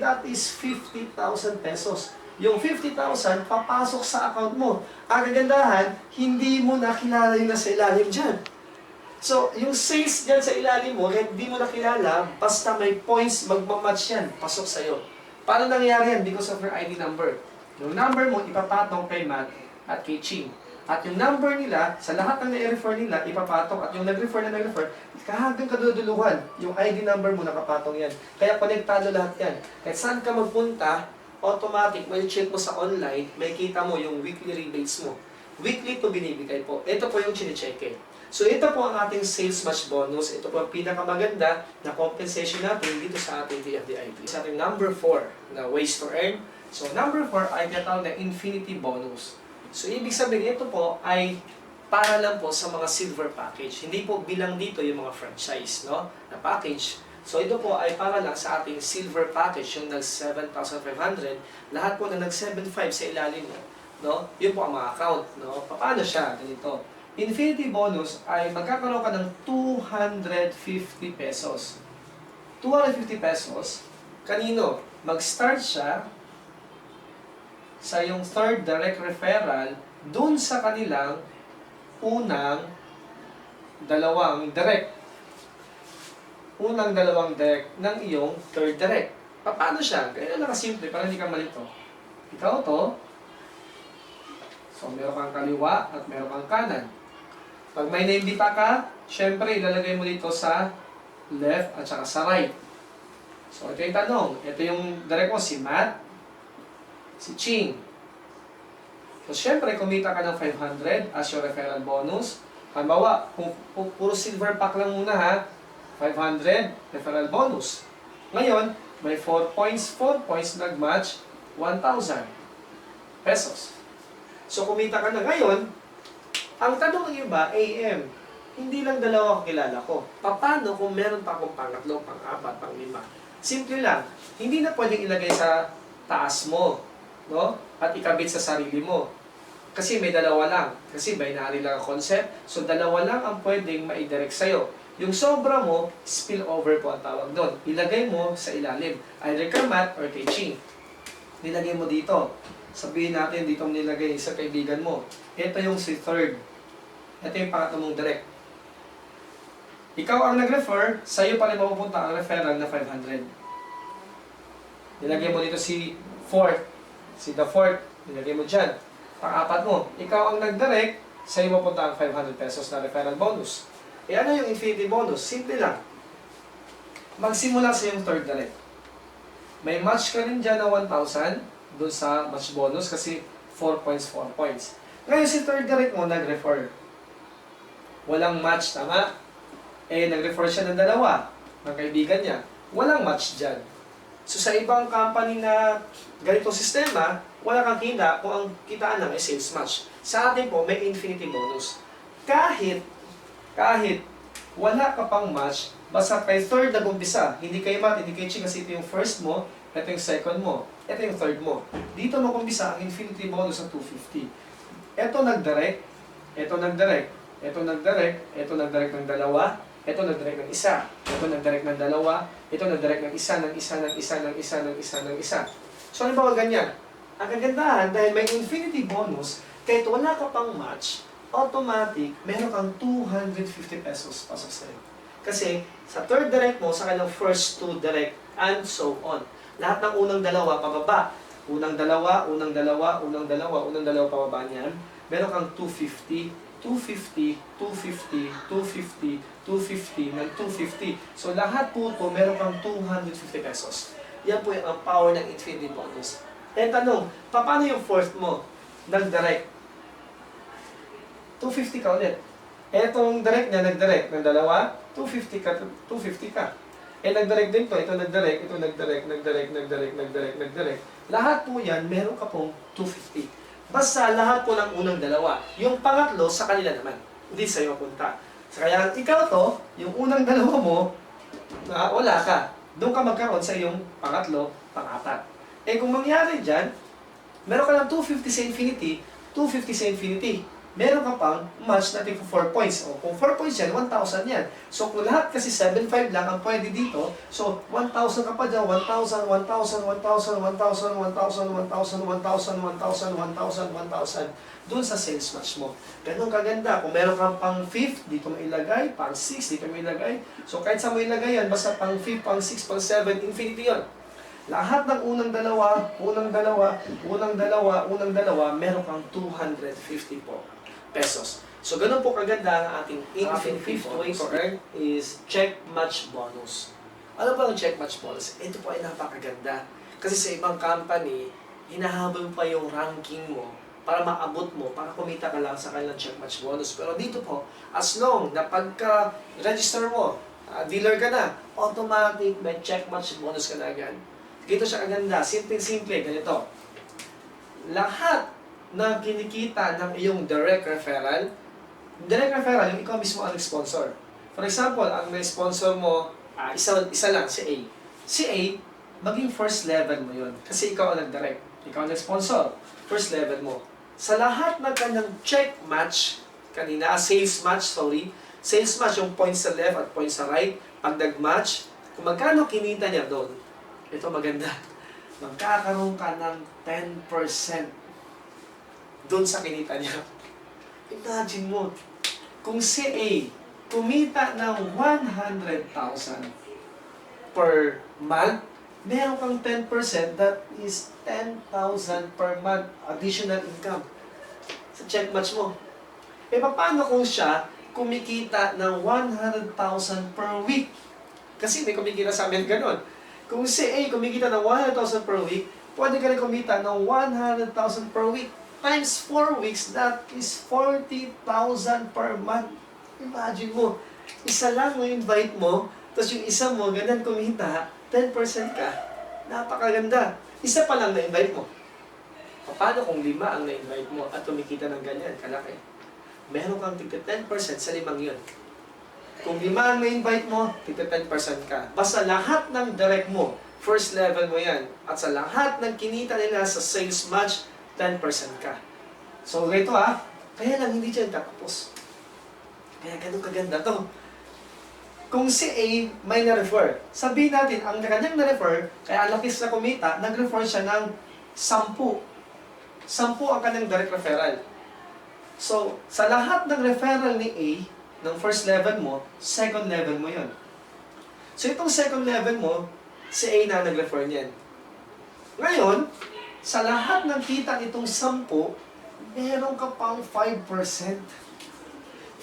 that is 50,000 pesos. Yung 50,000, papasok sa account mo. Ang kagandahan, hindi mo nakilala yung nasa ilalim dyan. So, yung sales dyan sa ilalim mo, kahit hindi mo nakilala, basta may points, magmamatch yan, pasok sa'yo. Paano nangyayari yan? Because of your ID number. Yung number mo, ipapatong kay Matt at kay Ching. At yung number nila, sa lahat ng na-refer nila, ipapatong. At yung nag-refer na nag-refer, hanggang kaduduluhan, yung ID number mo nakapatong yan. Kaya konektado lahat yan. Kahit saan ka magpunta, automatic, may check mo sa online, may kita mo yung weekly rebates mo. Weekly to binibigay po. Ito po yung chine-check. So ito po ang ating sales match bonus. Ito po ang pinakamaganda na compensation natin dito sa ating DFDIP. Sa ating number 4 na ways to earn. So number 4 ay tinatawag na infinity bonus. So, ibig sabihin, ito po ay para lang po sa mga silver package. Hindi po bilang dito yung mga franchise, no? Na package. So, ito po ay para lang sa ating silver package, yung nag 7,500. Lahat po na nag 7,500 sa ilalim, no? Yun po ang mga account, no? Paano siya? Ganito. Infinity bonus ay magkakaroon ka ng 250 pesos. 250 pesos, kanino? Mag-start siya sa yung third direct referral dun sa kanilang unang dalawang direct ng iyong third direct. Paano siya? Ganyan lang kasimple para hindi ka malito. Ikaw to, so meron kang kaliwa at meron kang kanan. Pag may naimbita ka, syempre ilalagay mo dito sa left at saka sa right. So ito yung tanong, ito yung direct mo, si Matt, si Ching. So, syempre, kumita ka ng 500 as your referral bonus. Halimbawa, kung puro silver pack lang muna ha, 500 referral bonus. Ngayon, may 4 points nag-match, 1,000 pesos. So, kumita ka na ngayon. Ang tanong ng iba, AM, hindi lang dalawa kilala ko. Paano kung meron pa akong pangatlo, pang-apat, pang-lima? Simple lang, hindi na pwedeng ilagay sa taas mo, no? At ikabit sa sarili mo. Kasi may dalawa lang. Kasi binary lang ang concept. So, dalawa lang ang pwedeng maidirect sa'yo. Yung sobra mo, spillover po ang tawag doon. Ilagay mo sa ilalim. Either kay Matt or kay Ching. Nilagay mo dito. Sabihin natin dito nilagay sa kaibigan mo. Ito yung si third. Ito yung pangatlo mong direct. Ikaw ang nag-refer, sa'yo pa rin mapupunta ang referral na 500. Nilagay mo dito si fourth. Si the fourth, nilagay mo dyan. Pang-apat mo, ikaw ang nag-direct, sa'yo mapunta ang 500 pesos na referral bonus. E ano yung infinity bonus? Simple lang. Magsimula sa yung third direct. May match ka rin dyan na 1,000 doon sa match bonus kasi 4 points. Ngayon si third direct mo nag-refer. Walang match, tama? Nag-refer siya ng dalawa, ng kaibigan niya. Walang match dyan. So sa ibang company na ganitong sistema, wala kang kita kung ang kitaan lang ay sales match. Sa atin po, may infinity bonus. Kahit wala ka pang match, basta kay third nag-umpisa, hindi kay Matt, hindi kay Ching kasi ito yung first mo, ito yung second mo, ito yung third mo. Dito mo kumbisa ang infinity bonus sa 250. Ito nag-direct, ito nag-direct, ito nag-direct, ito nag-direct ng dalawa, ito nag-direct ng isa, ito nag-direct ng dalawa, ito nag-direct ng isa, ng isa, ng isa, ng isa, ng isa, ng isa. So ano ba ganyan? Ang kagandahan, dahil may infinity bonus, kahit wala ka pang match, automatic, meron kang 250 pesos pasok sa'yo. Kasi sa third direct mo, sa kanilang first two direct, and so on. Lahat ng unang dalawa, pababa. Unang dalawa, unang dalawa, unang dalawa, unang dalawa, pababa niyan. Meron kang 250, 250, 250, 250, 250, ng 250. So lahat po ito, meron kang 250 pesos. Yan po yung ang power ng infinity bonus. Eh tanong, paano yung fourth mo? Nag-direct. 250 ka ulit. Etong direct niya, nag-direct ng dalawa, 250 ka, 250 ka. Eh, nag-direct din to, ito nag-direct, ito nag-direct, nag-direct, nag-direct, nag-direct, nag-direct. Lahat po yan, meron ka pong 250. Basta lahat po ng unang dalawa. Yung pangatlo, sa kanila naman. Hindi sa'yo punta. So, kaya ikaw to, yung unang dalawa mo, wala ka. Doon ka magkaroon sa iyong pangatlo, pangapat. Eh, kung mangyari dyan, meron ka ng 250 sa infinity, 250 sa infinity. Meron ka pang match natin for 4 points. O kung 4 points yan, 1,000 yan. So kung lahat kasi 7,500 lang ang pwede dito, so 1,000 ka pa dyan, 1,000, 1,000, 1,000, 1,000, 1,000, 1,000, 1,000, 1,000, 1,000, 1,000, 1,000, doon sa sales match mo. Ganun kaganda. Kung meron kang pang 5th, dito mo ilagay, pang 6, dito mo ilagay. So kahit sa mo ilagay yan, basta pang 5th, pang 6, pang 7, infinity yon. Lahat ng unang dalawa, unang dalawa, unang dalawa, unang dalawa, meron kang 250 po pesos. So, ganun po kaganda ang ating infinity fifth way to earn is check match bonus. Ano ba ang check match bonus? Ito po ay napakaganda. Kasi sa ibang company, hinahabol pa yung ranking mo para maabot mo, para kumita ka lang sa kanilang check match bonus. Pero dito po, as long na pagka-register mo, dealer ka na, automatic may check match bonus ka na agad. Dito siya kaganda. Simple-simple, ganito. Lahat na kinikita ng iyong direct referral, yung ikaw mismo ang sponsor. For example, ang na-sponsor mo, isa lang, si A. Si A, maging first level mo yun. Kasi ikaw ang nag-direct. Ikaw ang nag-sponsor. First level mo. Sa lahat ng kanyang check match, sales match, sales match yung points sa left at points sa right, pag nag-match, kung magkano kinita niya doon, ito maganda, magkakaroon ka ng 10% doon sa kinita niya. Imagine mo, kung si A kumita ng 100,000 per month, meron kang 10%, that is 10,000 per month additional income sa check match mo. E paano kung siya kumikita ng 100,000 per week? Kasi may kumikita sa amin ganun. Kung si A kumikita ng 100,000 per week, pwede ka rin kumita ng 100,000 per week. Times 4 weeks, that is 40,000 per month. Imagine mo, isa lang mo invite mo, tapos yung isa mo, ganyan kumita, 10% ka. Napakaganda. Isa pa lang na-invite mo. Paano kung 5 ang na-invite mo at kumikita ng ganyan, kalaki? Meron kang tigta 10% sa 5 yun. Kung 5 ang na-invite mo, tigta 10% ka. Basta lahat ng direct mo, first level mo yan, at sa lahat ng kinita nila sa sales match, 10% ka. So, ito kaya lang hindi dyan tatapos. Kaya ganun kaganda to. Kung si A may na-refer, sabihin natin, ang kanyang na-refer, kaya ang lakis na kumita, nag-refer siya ng 10. 10 ang kanyang direct referral. So, sa lahat ng referral ni A, ng first level mo, second level mo yon. So, itong second level mo, si A na nag-refer niyan. Ngayon, sa lahat ng kita nitong 10, meron ka pang 5%.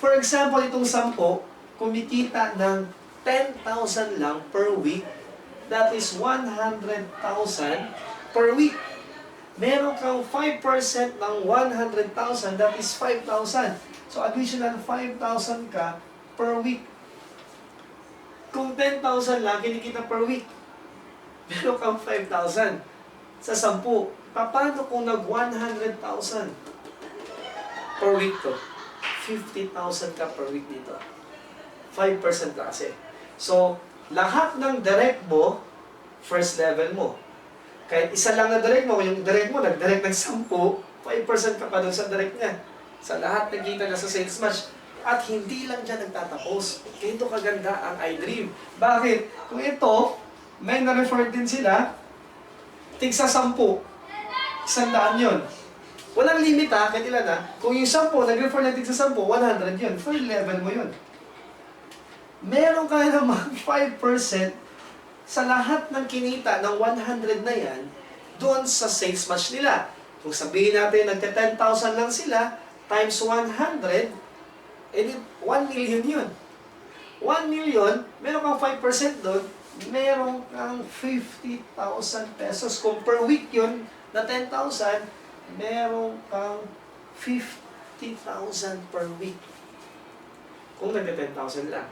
For example, itong 10, kumikita ng 10,000 lang per week. That is 100,000 per week. Meron kang 5% ng 100,000, that is 5,000. So, additional 5,000 ka per week. Kung 10,000 lang kinikita per week, meron kang 5,000. Sa 10, paano kung nag-100,000 per week to? 50,000 ka per week dito. 5% lang kasi. So, lahat ng direct mo, first level mo. Kahit isa lang na direct mo, yung direct mo, nag-direct ng 10, 5% ka pa doon sa direct niya. Sa lahat na kita na sa sales match. At hindi lang dyan nagtatapos. Ganito kaganda ang iDream. Bakit? Kung ito, may na-refer din sila, tigsa 10. 100 yun. Walang limit ha, kahit ilan ha. Kung yung 10, nag-refer na tigsa 10, 100 yun. Third level mo yun. Meron ka namang 5% sa lahat ng kinita ng 100 na yan, doon sa sales match nila. Kung sabihin natin, nagka-10,000 lang sila, times 100, edi 1 million yun. 1 million, meron kang 5% doon, meron kang 50,000 pesos. Kung per week yun, na 10,000, meron kang 50,000 per week. Kung nagka-10,000 lang.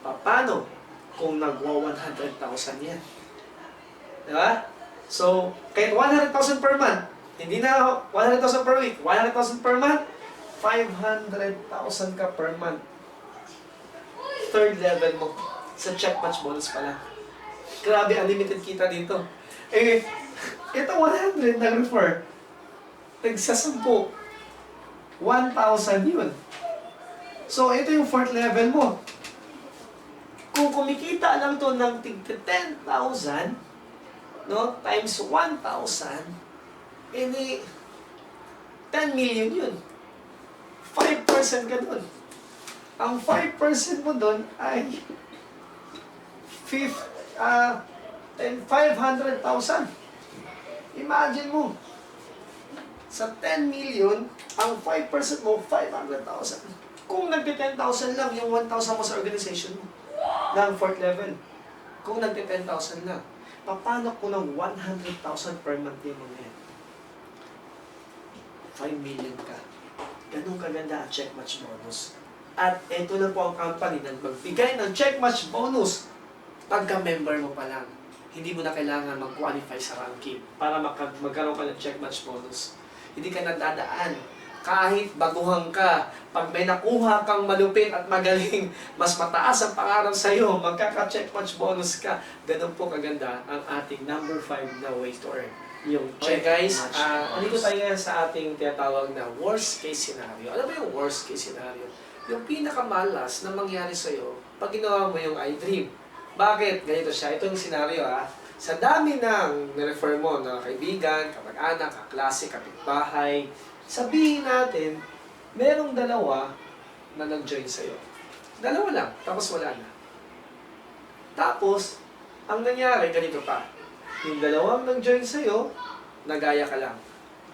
Paano kung nagwa 100,000 yan? Diba? So, kahit 100,000 per month, hindi na 100,000 per week, 100,000 per month, 500,000 ka per month. Third level mo. Sa check match bonus pala. Grabe, unlimited kita dito. Eh, ito 100 nag-refer. Tagsa 10. 1,000 yun. So, ito yung fourth level mo. Kung kumikita lang to ng tig 10,000, no, times 1,000, edi 10 million yun. 5% ka doon. Ang 5% mo doon ay 500,000. Imagine mo, sa 10 million, ang 5% mo, 500,000. Kung nagpe-10,000 lang, yung 1,000 mo sa organization mo, ng fourth level. Kung nagpe-10,000 lang, paano kung ng 100,000 per month yung mga yan? 5 million ka. Ganun kaganda ang check match bonus. At ito na po ang company na magbigay ng check match bonus pagka-member mo pa lang. Hindi mo na kailangan mag-qualify sa ranking para magkaroon ka ng check match bonus. Hindi ka nadadaan. Kahit baguhan ka, pag may nakuha kang malupit at magaling, mas mataas ang pangarap sa'yo, magkaka-check match bonus ka. Ganun po kaganda ang ating number 5 na way to earn. Yung check guys, dito tayo sa ating tinatawag na worst case scenario. Ano ba yung worst case scenario? Yung pinakamalas na mangyari sa'yo pag ginawa mo yung iDream. Bakit? Ganito siya. Ito yung scenario ha. Sa dami ng nirefer mo na kaibigan, kamag-anak, kaklase, kapitbahay, sabihin natin, merong dalawa na nag-join sa'yo. Dalawa lang, tapos wala na. Tapos, ang nangyari, ganito pa. Yung dalawang nag-join sa'yo, nagaya ka lang.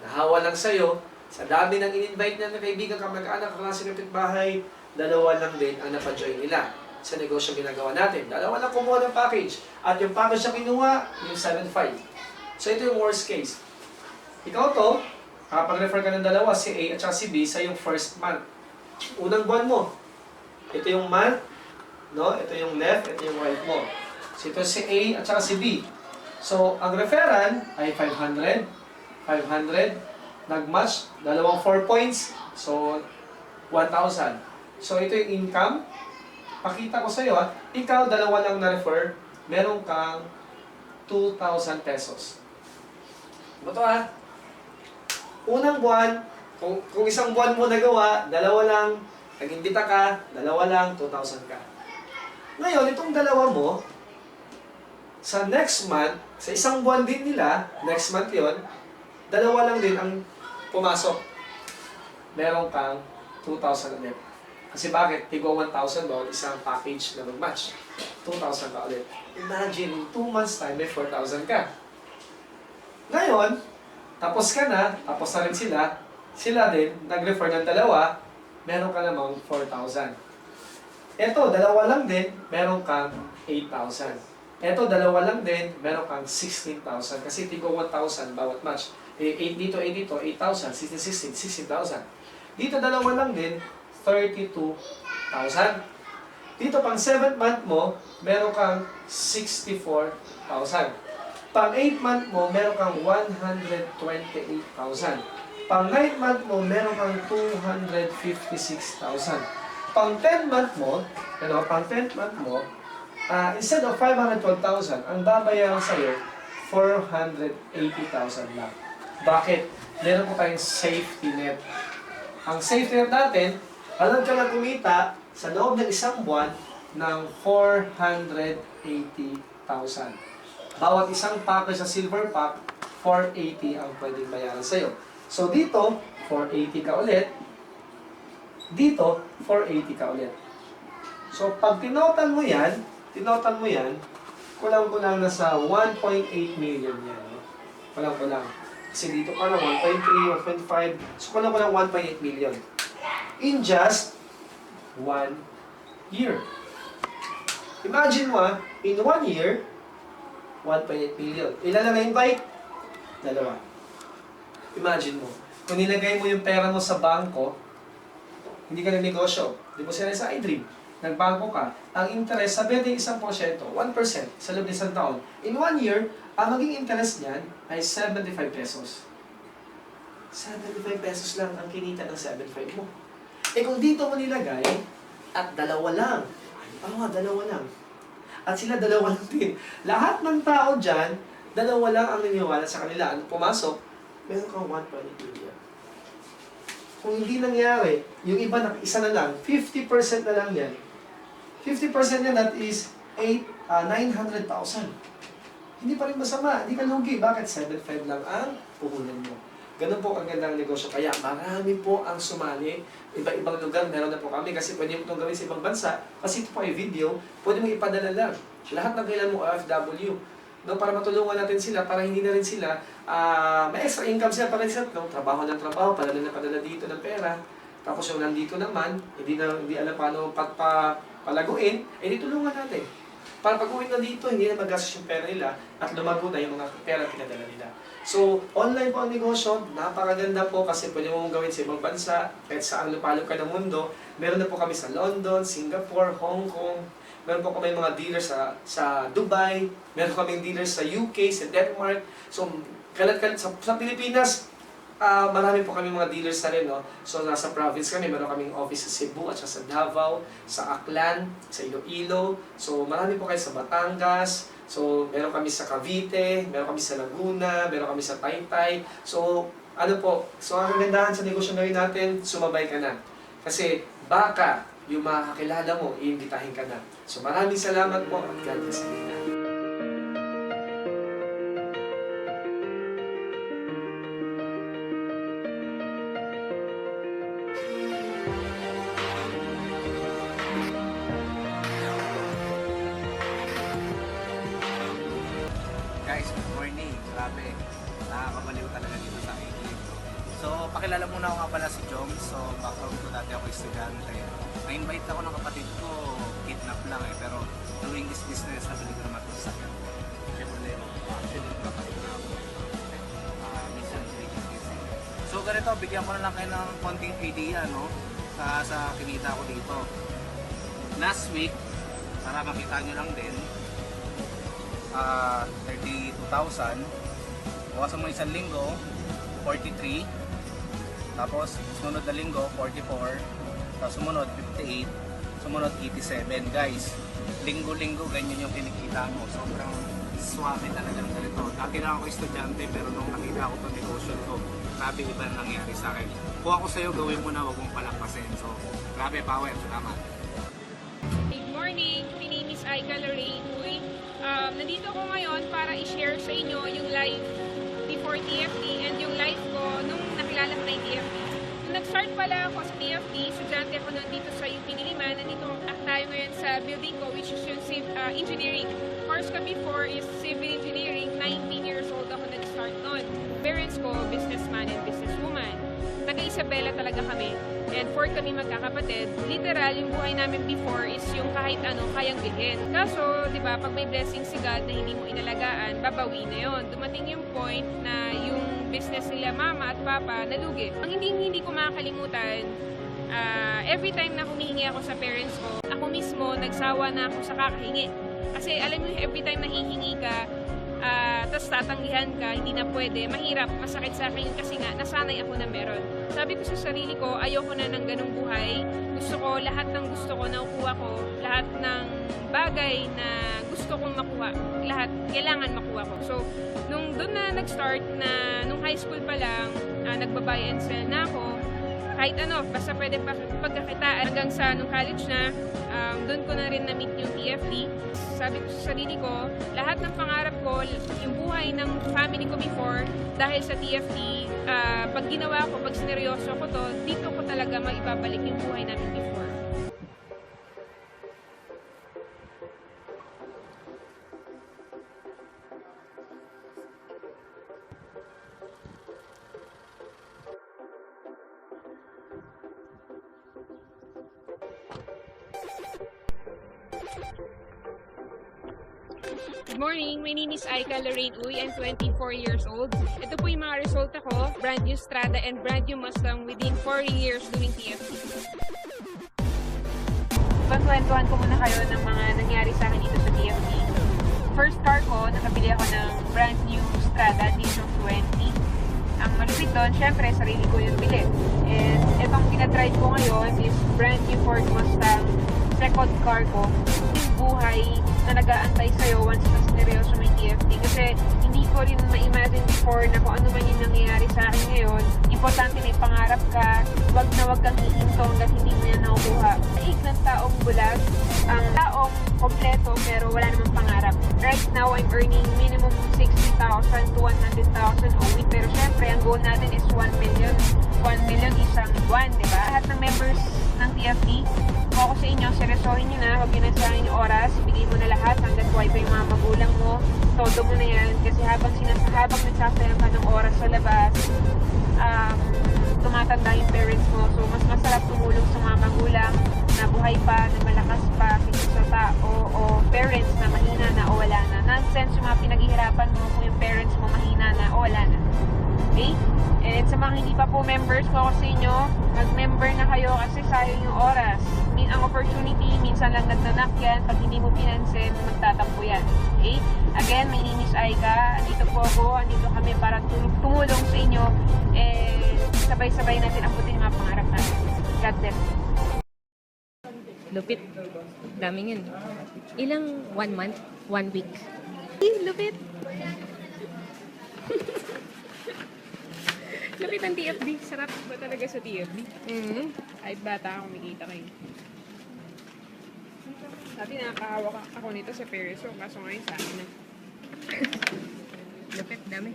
Nahawa lang sa'yo, sa dami ng in-invite na kaibigan, kamag-anak, kaklase, kapitbahay, dalawa lang din ang napajoin nila sa negosyo ginagawa natin. Dalawa lang kumuha ng package. At yung package na kinuha, yung 7.5. So, ito yung worst case. Ikaw to, kapag-refer ka ng dalawa, si A at saka si B, sa yung first month. Unang buwan mo. Ito yung month, no? Ito yung left, ito yung right mo. So, ito si A at saka si B. So, ang referral ay 500, 500, nag-match, dalawang 4 points, so 1,000. So, ito yung income. Pakita ko sa iyo, ikaw, dalawa lang na-refer, meron kang 2,000 pesos. Ito unang buwan, kung isang buwan mo nagawa, dalawa lang, nag-imbita ka, dalawa lang, 2,000 ka. Ngayon, itong dalawa mo, sa next month, sa isang buwan din nila, next month yon, dalawa lang din ang pumasok. Meron kang 2,000 ulit. Kasi bakit? Tigo 1,000 doon, isang package na mag-match. 2,000 ka ulit. Imagine, in 2 months time, may 4,000 ka. Ngayon, tapos ka na, tapos na rin sila din, nag-refer ng dalawa, meron ka namang 4,000. Eto, dalawa lang din, meron kang 8,000. Eto, dalawa lang din, meron kang 16,000. Kasi tigo 1,000 bawat match. 8 dito, 8,000, 16, 16,000. Dito, dalawa lang din, 32,000. Dito, pang 7th month mo, meron kang 64,000. Pang 8th month mo, meron kang 128,000. Pang 9th month mo, meron kang 256,000. Pang 10th month mo, instead of 512,000, ang babayaran sa'yo, 480,000 lang. Bakit? Meron po tayong safety net. Ang safety net natin, alam ka lang kumita sa loob ng isang buwan ng 480,000. Bawat isang package sa silver pack, 480 ang pwedeng bayaran sa'yo. So dito, 480 ka ulit. Dito, 480 ka ulit. So pag tinotal mo yan, kulang-kulang na sa 1.8 million yan. No? Kulang-kulang. Kasi dito pa lang, 1.3, 1.5. So kulang-kulang 1.8 million. In just 1 year. Imagine mo, in 1 year, 1.8 million. Ilan na na-invite? 2. Imagine mo, kung nilagay mo yung pera mo sa bangko, hindi ka nagnegosyo. Di mo sila sa iDream. Nagbangko ka. Ang interest, sabi natin 1%, 1% sa loob ng isang taon. In 1 year, ang maging interest niyan ay 75 pesos. 75 pesos lang ang kinita ng 75 mo. Eh kung dito mo nilagay, at 2 lang. Dalawa lang. At sila 2 lang din. Lahat ng tao dyan, 2 lang ang naniniwala sa kanila. Ano pumasok, meron kang 1.8 million. Kung hindi nangyari, yung iba na isa na lang, 50% na lang yan. 50% yan, that is 900,000. Hindi pa rin masama, hindi ka lugi. Bakit? 7.5 lang ang puhunan mo. Ganun po ang gandang negosyo. Kaya marami po ang sumali. Iba-ibang lugar, meron na po kami kasi pwede mo itong gawin sa ibang bansa. Kasi ito po ay video, pwede mo ipadala lang. Lahat ng kailan mo OFW. No, para matulungan natin sila, para hindi na rin sila, may extra income sila para sila, no, trabaho ng trabaho, padala na padala dito ng pera. Tapos yung nandito naman, hindi alam paano palaguin, di tulungan natin. Para pag-uwi na dito, hindi na magastos yung pera nila at lumago na yung mga pera pinadala nila. So, online po ang negosyo, napakaganda po kasi pwede mo gawin sa ibang bansa, kahit saan lupalop ka ng mundo. Meron na po kami sa London, Singapore, Hong Kong, meron po kami mga dealers sa Dubai, meron kami dealers sa UK, sa Denmark. So, kalat-kalat sa Pilipinas, marami po kami mga dealers na rin, no? So, nasa province kami, meron kaming office sa Cebu at sa Davao, sa Aklan, sa Iloilo. So, marami po kayo sa Batangas. So, meron kami sa Cavite, meron kami sa Laguna, meron kami sa Taytay. So, ang kagandahan sa negosyo ngayon natin, sumabay ka na. Kasi, baka yung makakilala mo, iimbitahin ka na. So, maraming salamat po at God bless you. Guys, good morning. Grabe, nakakabaliw talaga dito sa aking dito. So, pakilala muna ako nga pala si Jom. So, background ko dati ako estudyante. Na-invite ako ng kapatid ko, kidnap lang pero doing this business, nabili ko naman ito sa akin. Siyempre, actually, kapatid na ako. Minsan, so, ganito, bigyan ko na lang kayo ng konting idea, no? Sa kinita ko dito. Last week, para makita nyo lang din, 32,000. Bukas mo isang linggo, 43. Tapos sumunod na linggo, 44. Tapos sumunod, 58. Sumunod, 87. Guys, linggo-linggo ganyan yung kinikita mo. Sobrang swabe talaga ng ganito. Dati lang ako estudyante pero nung nakita ko itong negosyo ko, grabe iba na nangyari sa akin. Kung ako sa'yo, gawin mo na, wag mong palampasin. So, grabe, power. Salamat. Good morning! My name is Aika Lorraine Uy. Nandito ako ngayon para i-share sa inyo yung life before TFT and yung life ko nung nakilala ko na yung TFT. Nung nag-start pala ako sa TFT, estudyante ako nandito sa UP Diliman. Nandito tayo ngayon sa building ko, which is yung engineering. Course ko before is civil engineering. 19 years old ako nag-start noon. Parents ko, businessman and businesswoman. Taga-Isabela talaga kami. And 4 kami magkakapatid. Literal, yung buhay namin before is yung kahit ano, kayang bilhin. Kaso, di ba, pag may blessing si God na hindi mo inalagaan, babawi na yon. Dumating yung point na yung business nila mama at papa nalugi. Ang hindi ko makakalimutan, every time na humihingi ako sa parents ko, ako mismo, nagsawa na ako sa kakahingi. Kasi alam mo, every time na hihingi ka, tapos tatanggihan ka, hindi na pwede, mahirap, masakit sa akin yun kasi nga, nasanay ako na meron. Sabi ko sa sarili ko, ayoko na ng ganung buhay, gusto ko, lahat ng gusto ko, nakukuha ko. Lahat ng bagay na gusto kong makuha, lahat kailangan makuha ko. So, nung doon na nag-start na, nung high school pa lang, nagbabuy and sell na ako, kahit ano, basta pwede pagkakitaan hanggang sa nung college na, doon ko na rin na-meet yung TFD. Sabi ko sa sarili ko, lahat ng pangarap ko, yung buhay ng family ko before, dahil sa TFD, pag ginawa ko, pag sineryoso ko to, dito ko talaga maibabalik yung buhay namin before. Good morning, my name is Aika Lorraine Uy. I'm 24 years old. Ito po yung mga resulta ko, brand new Strada and brand new Mustang within 4 years doing TFT. Pagkwentuhan ko muna kayo ng mga nangyari sa akin dito sa TFT. First car ko, nakabili ako ng brand new Strada Edition 20. Ang malupit doon, syempre, sarili ko yung bili. And itong pinadrive ko ngayon is brand new Ford Mustang, second car ko. Yung buhay na nag-aantay sa'yo once na sineryoso may TFT. Kasi hindi ko rin ma-imagine before na kung ano man yung nangyayari sa akin ngayon. Importante na pangarap ka, wag na wag kang hihinto hanggang hindi mo yan nakukuha. Daig ng taong bulag, ang taong kompleto pero wala namang pangarap. Right now, I'm earning minimum 60,000 to 100,000 a week. Pero syempre, ang goal natin is 1 million. 1 million isang buwan, di ba? Lahat ng members ng TFT, kung ako sa inyo, seryosohin nyo na, huwag nyo na sayang yung oras, ibigay mo na lahat hanggang buhay pa yung mga magulang mo, todo mo na yan, kasi habang nagsasayang ka ng oras sa labas, tumatanda yung parents mo, so mas masarap tumulong sa mga magulang na buhay pa, na malakas pa, kaysa sa tao o parents na mahina na o wala na. Nonsense yung mga pinaghihirapan mo kung yung parents mo mahina na o wala na. Okay? And sa mga hindi pa po members ko ako sa inyo, mag-member na kayo kasi sayang yung oras. Ang opportunity, minsan lang nagnanak yan. Pag hindi mo pinansin, magtatampo yan. Okay? Again, my name is Aika. Andito po ako. Andito kami para tumulong sa inyo. And sabay-sabay natin abutin yung mga pangarap natin. God bless. Lupit. Daming yun. Ilang 1 month? 1 week? Lupit. Lupit ang TFD. Sarap ba talaga sa TFD? Kahit bata ako, kumikita kayo. Dati nakakahawak ako nito sa Pereso, kaso ngayon sa akin na. Lupit. Dami.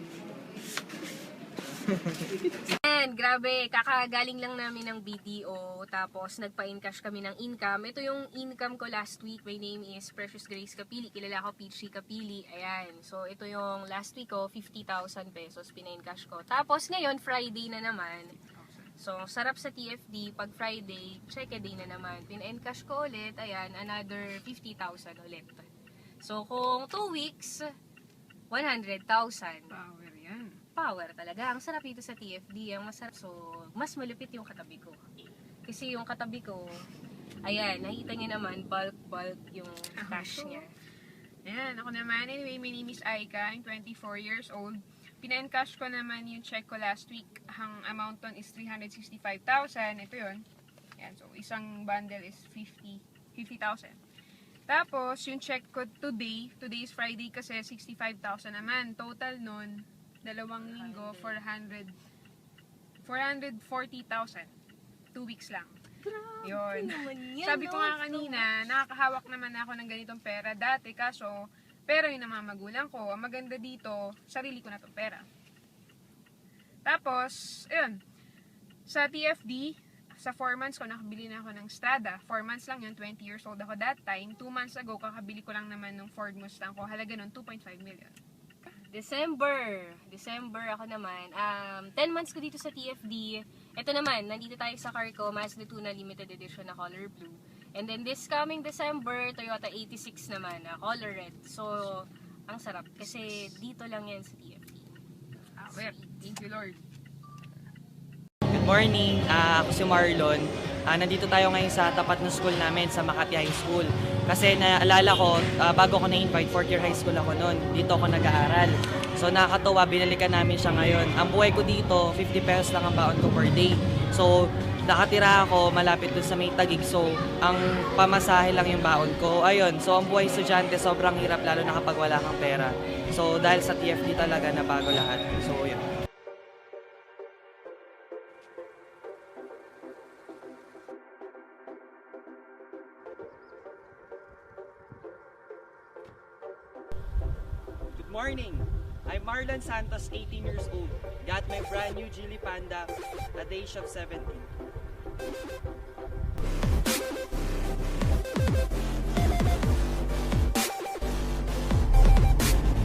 And grabe, kakagaling lang namin ng BDO, tapos nagpa-encash kami ng income. Ito yung income ko last week. My name is Precious Grace Kapili. Kilala ko Peachy Kapili. Ayan. So, ito yung last week ko, 50,000 pesos pina-encash ko. Tapos ngayon, Friday na naman. So, sarap sa TFD. Pag Friday, check a day na naman. Pina-encash ko ulit. Ayan, another 50,000 ulit. So, kung 2 weeks, 100,000. Power yan. Power talaga. Ang sarap dito sa TFD. Ang masarap. So, mas malupit yung katabi ko. Kasi yung katabi ko, ayan, nakita niyo naman, bulk yung cash niya. Ayan, ako naman. Anyway, my name is Aika. I'm 24 years old. Pina-encash ko naman yung check ko last week. Ang amount ton is 365,000. Ito yun. Ayan, so isang bundle is 50,000. Tapos, yung check ko today is Friday kasi 65,000 naman. Total nun, 2 linggo, 440,000. 2 weeks lang. Yun. Sabi ko nga kanina, nakakahawak naman ako ng ganitong pera dati, kaso, pero yun ang mga magulang ko. Ang maganda dito, sarili ko na itong pera. Tapos, ayun, sa TFD, sa 4 months ko, nakabili na ako ng Strada. 4 months lang yun, 20 years old ako that time. 2 months ago, kakabili ko lang naman ng Ford Mustang ko. Halaga nun, 2.5 million. December ako naman. 10 months ko dito sa TFD. Ito naman, nandito tayo sa car ko, Mazda 2 na limited edition na color blue. And then this coming December, Toyota 86 naman na color red. So, ang sarap kasi dito lang yan sa TFD. Thank you, Lord. Good morning, ako si Marlon. Nandito tayo ngayon sa tapat ng school namin, sa Makati High School. Kasi naalala ko, bago ko na-invite, 4th year high school ako noon. Dito ako nag-aaral. So nakakatuwa, binalikan namin siya ngayon. Ang buhay ko dito, 50 pesos lang ang baon ko per day. So nakatira ako malapit dun sa may Taguig. So, ang pamasahe lang yung baon ko. Ayun, so ang buhay estudyante sobrang hirap lalo na kapag wala kang pera. So, dahil sa TFD talaga nabago lahat. So, yun. Good morning! I'm Marlon Santos, 18 years old. Got my brand new Geely Panda at the age of 17.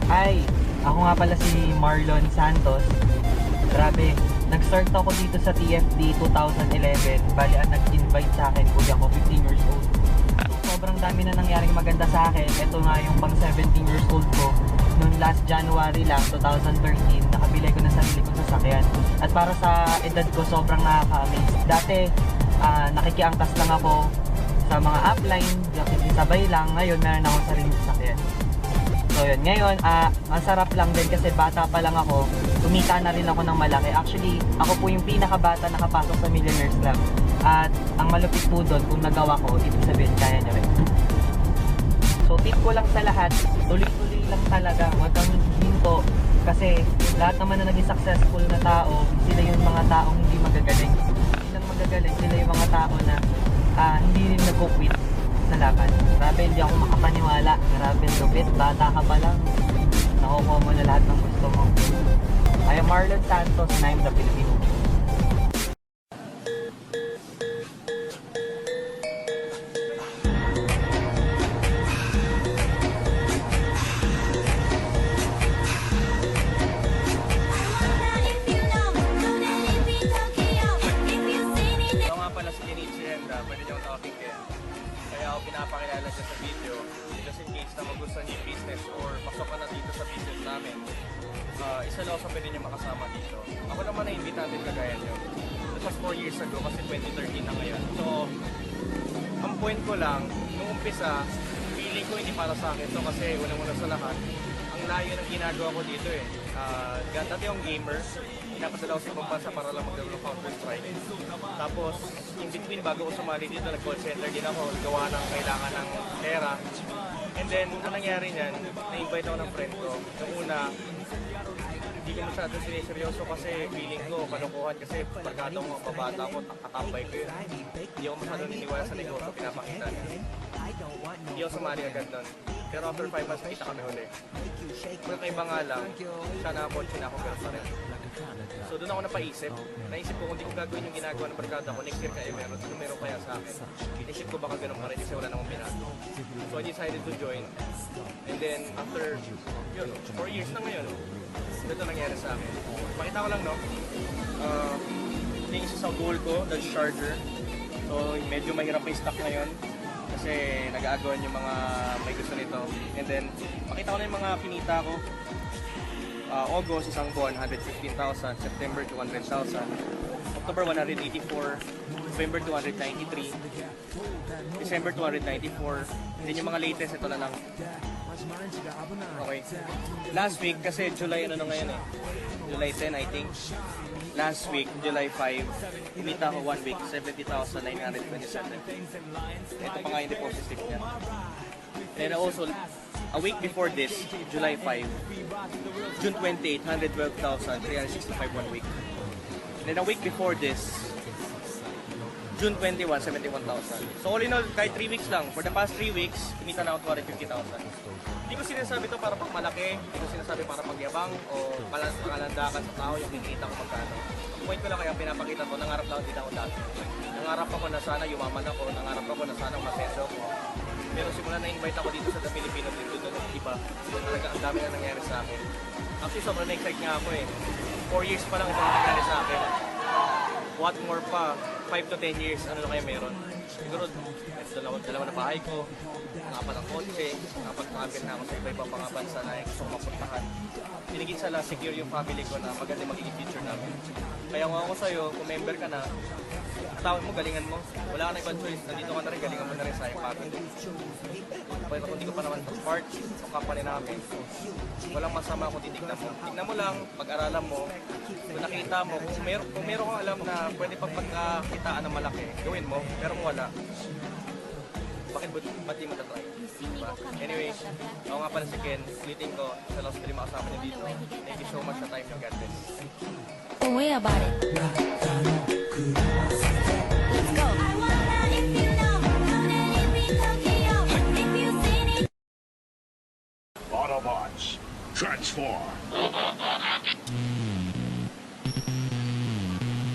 Hi! Ako nga pala si Marlon Santos. Grabe, nag-start ako dito sa TFD 2011. Bali, ang nag-invite sa akin, kuya ko, 15 years old. So, sobrang dami na nangyaring maganda sa akin. Ito nga yung pang 17 years old ko. Noong last January lang, 2013, nakabili ko na sarili kong sasakyan. At para sa edad ko, sobrang nakaka-amaze. Dati, nakikiangkas lang ako sa mga upline, nakikisabay lang. Ngayon, meron akong sariling sasakyan. So yun, ngayon, masarap lang din kasi bata pa lang ako, kumita na rin ako ng malaki. Actually, ako po yung pinakabata nakapasok sa Millionaires Club. At ang malupit po doon, kung nagawa ko, ibig sabihin, kaya nyo rin. So tip ko lang sa lahat, tuloy-tuloy lang talaga, huwag kang hinto. Kasi lahat naman na naging successful na tao, sila yung mga taong hindi magagaling. Hindi lang magagaling, sila yung mga tao na hindi rin nag-quit sa laban. Grabe, hindi ako makapaniwala. Grabe, lupit. Bata ka pa lang. Nakukuha mo na lahat ng gusto mo. I am Marlon Santos and I'm the Filipino. Ito nga pala si Kenichi and pwede niyong tawagin Ken. Kaya ako pinapakilala siya sa video just in case na magustuhan niyo yung business or pasok ka na dito sa business namin. Isa lang sa pwede niyo makasama dito. Ako naman na-invite natin kagaya niyo. This was 4 years ago kasi 2013 na ngayon. So, ang point ko lang, nung umpisa, feeling ko hindi para sa akin to kasi unang-una sa lahat, ang layo ng ginagawa ko dito eh. Dati akong gamer, pinapadala ko sa ibang bansa para lang mag-develop Counter-Strike. Tapos, in between, bago ko sumali dito, nag-call center din ako, gawa ng kailangan ng pera. And then, ang nangyari niyan, na-invite ako ng friend ko. Noong una, hindi ko masyado siniseryoso kasi feeling ko, kalokohan kasi pagkado ko, babata ko, katambay ko yun. Hindi ako masyado niniwala sa negosyo, pinapakita niya. Hindi ako sumali agad nun. Pero after 5 months, nakita kami huli. Kung kaiba nga lang, siya nakakotse na ako, pero pa rin. So doon ako napaisip. Naisip ko kung di ko gagawin yung ginagawa ng barkada ko, next year kaya meron kaya sa akin. Naisip ko baka ganun pa rin kasi wala namang binago. So I decided to join. And then after, yun, 4 years na ngayon, ito nangyari sa akin. Pakita ko lang, no? Yung isa sa goal ko, Dodge Charger. So medyo mahirap yung stock ngayon. Kasi nag-aagawan yung mga may gusto nito. And then, pakita ko na yung mga kinita ko. August, isang buwan, 115,000. September, 200,000. October, 184. November, 293. December, 294. And then yung mga latest, ito na lang. Okay. Last week, kasi July, ano na ngayon eh. July 10, I think. Last week, July 5, kumita ko 1 week, 70,927. Ito pa nga yung deposit slip niya. And also, a week before this, July 5, June 28, 112,365 1 week. And then a week before this, June 21, 71,000. So all in all, kahit 3 weeks lang, for the past 3 weeks, kumita na ako 250,000. Hindi ko sinasabi ito para pagmalaki, hindi ko sinasabi para pagyabang o palandakan sa tao yung kikita ko magkano. Ang point ko lang kaya pinapakita ko, nangarap lang din ako dati. Nangarap ako na sana yumaman ako, nangarap ako na sana masenso ako. Pero simula na invite ako dito sa The Filipino dito doon, iba. Talaga ang dami na nangyari sa akin. Actually, sobrang na-excite nga ako eh. 4 years pa lang ito nangyari sa akin. What more pa, 5 to 10 years, ano na kaya meron? Siguro, dalawa na bahay ko, pangapat ng kotse, nakapag-travel na ako sa iba-ibang mga bansa na gusto kong mapuntahan. Pinigit sa secure yung family ko na maganda magiging future namin. Kaya kung ako sa'yo, kung member ka na, tawag mo, galingan mo. Wala ka na ibang choice. Nandito ka na rin, galingan mo na rin sa aking pagod. Pwede kung di ko pa naman part sa company namin. Walang masama kung titignan mo. Tignan mo lang, pag-aralan mo, kung nakita mo, kung meron kang alam na pwede pang pagkakitaan ng malaki, gawin mo. Pero kung wala, ba't di mo tatry? Diba? Anyway, ako nga pala si Ken. Ulitin ko, sa last stream makasama niyo dito. Thank you so much sa time and God bless. Don't worry about it. Let's go. Autobots, transform.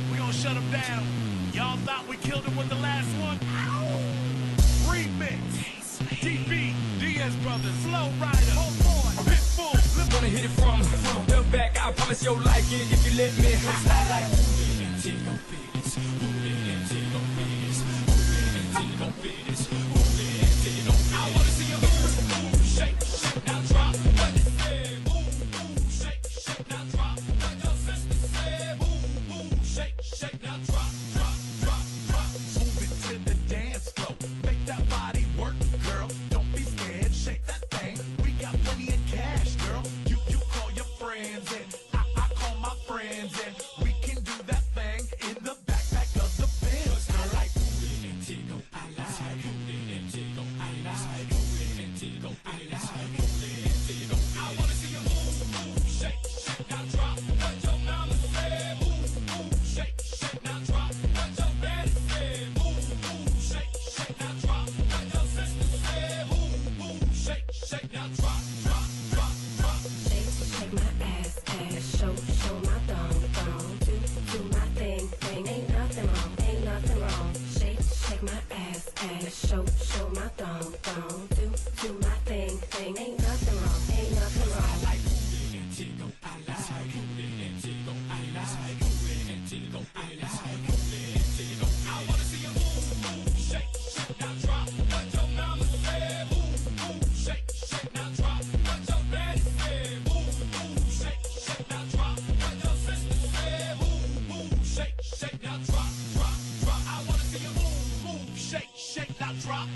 We gonna shut them down. Y'all thought we killed him with the last one? Remix. DB, Diaz Brothers, Flow Rider, Pitbull. Gonna hit it from the back. I promise you'll like it if you let me. Slide like Tigo Fizz, Tigo Fizz, Tigo Fizz, Tigo. I wanna see you move, shake, shake, now drop. What you say? Move, shake, shake, now drop. What your sister say? Move, shake, shake, now drop, drop, drop, drop. Move it to the dance floor. Make that body work, girl. Don't be scared, shake that thing. We got plenty of cash, girl. You call your friends and I call my friends and we can do that thing in the backpack of the Benz. I like moving and Tigo, I like moving and Tigo, I like moving and Tigo, I like moving and Tigo. I wanna see you move, shake, shake, now drop. What your mama say? Move, shake, shake, now drop. What your daddy say? Move, shake, shake, now drop. What your sister say? Move, shake, shake, now drop, drop, drop, drop. Shake my ass, show my thong, do my thing, ain't nothing wrong. Shake my ass, show my thong, do my thing, ain't nothing wrong. I like moving and Tigo, I like moving and Tigo, I like moving and Tigo, I like moving and Tigo. I wanna see you move, shake, shake, now drop. What your mama say? Move, shake, shake, now drop. What your daddy say? Move, shake, shake, now drop. What your sister say? Move, shake, shake, now drop, drop, drop. I wanna see you move, shake, shake, now drop.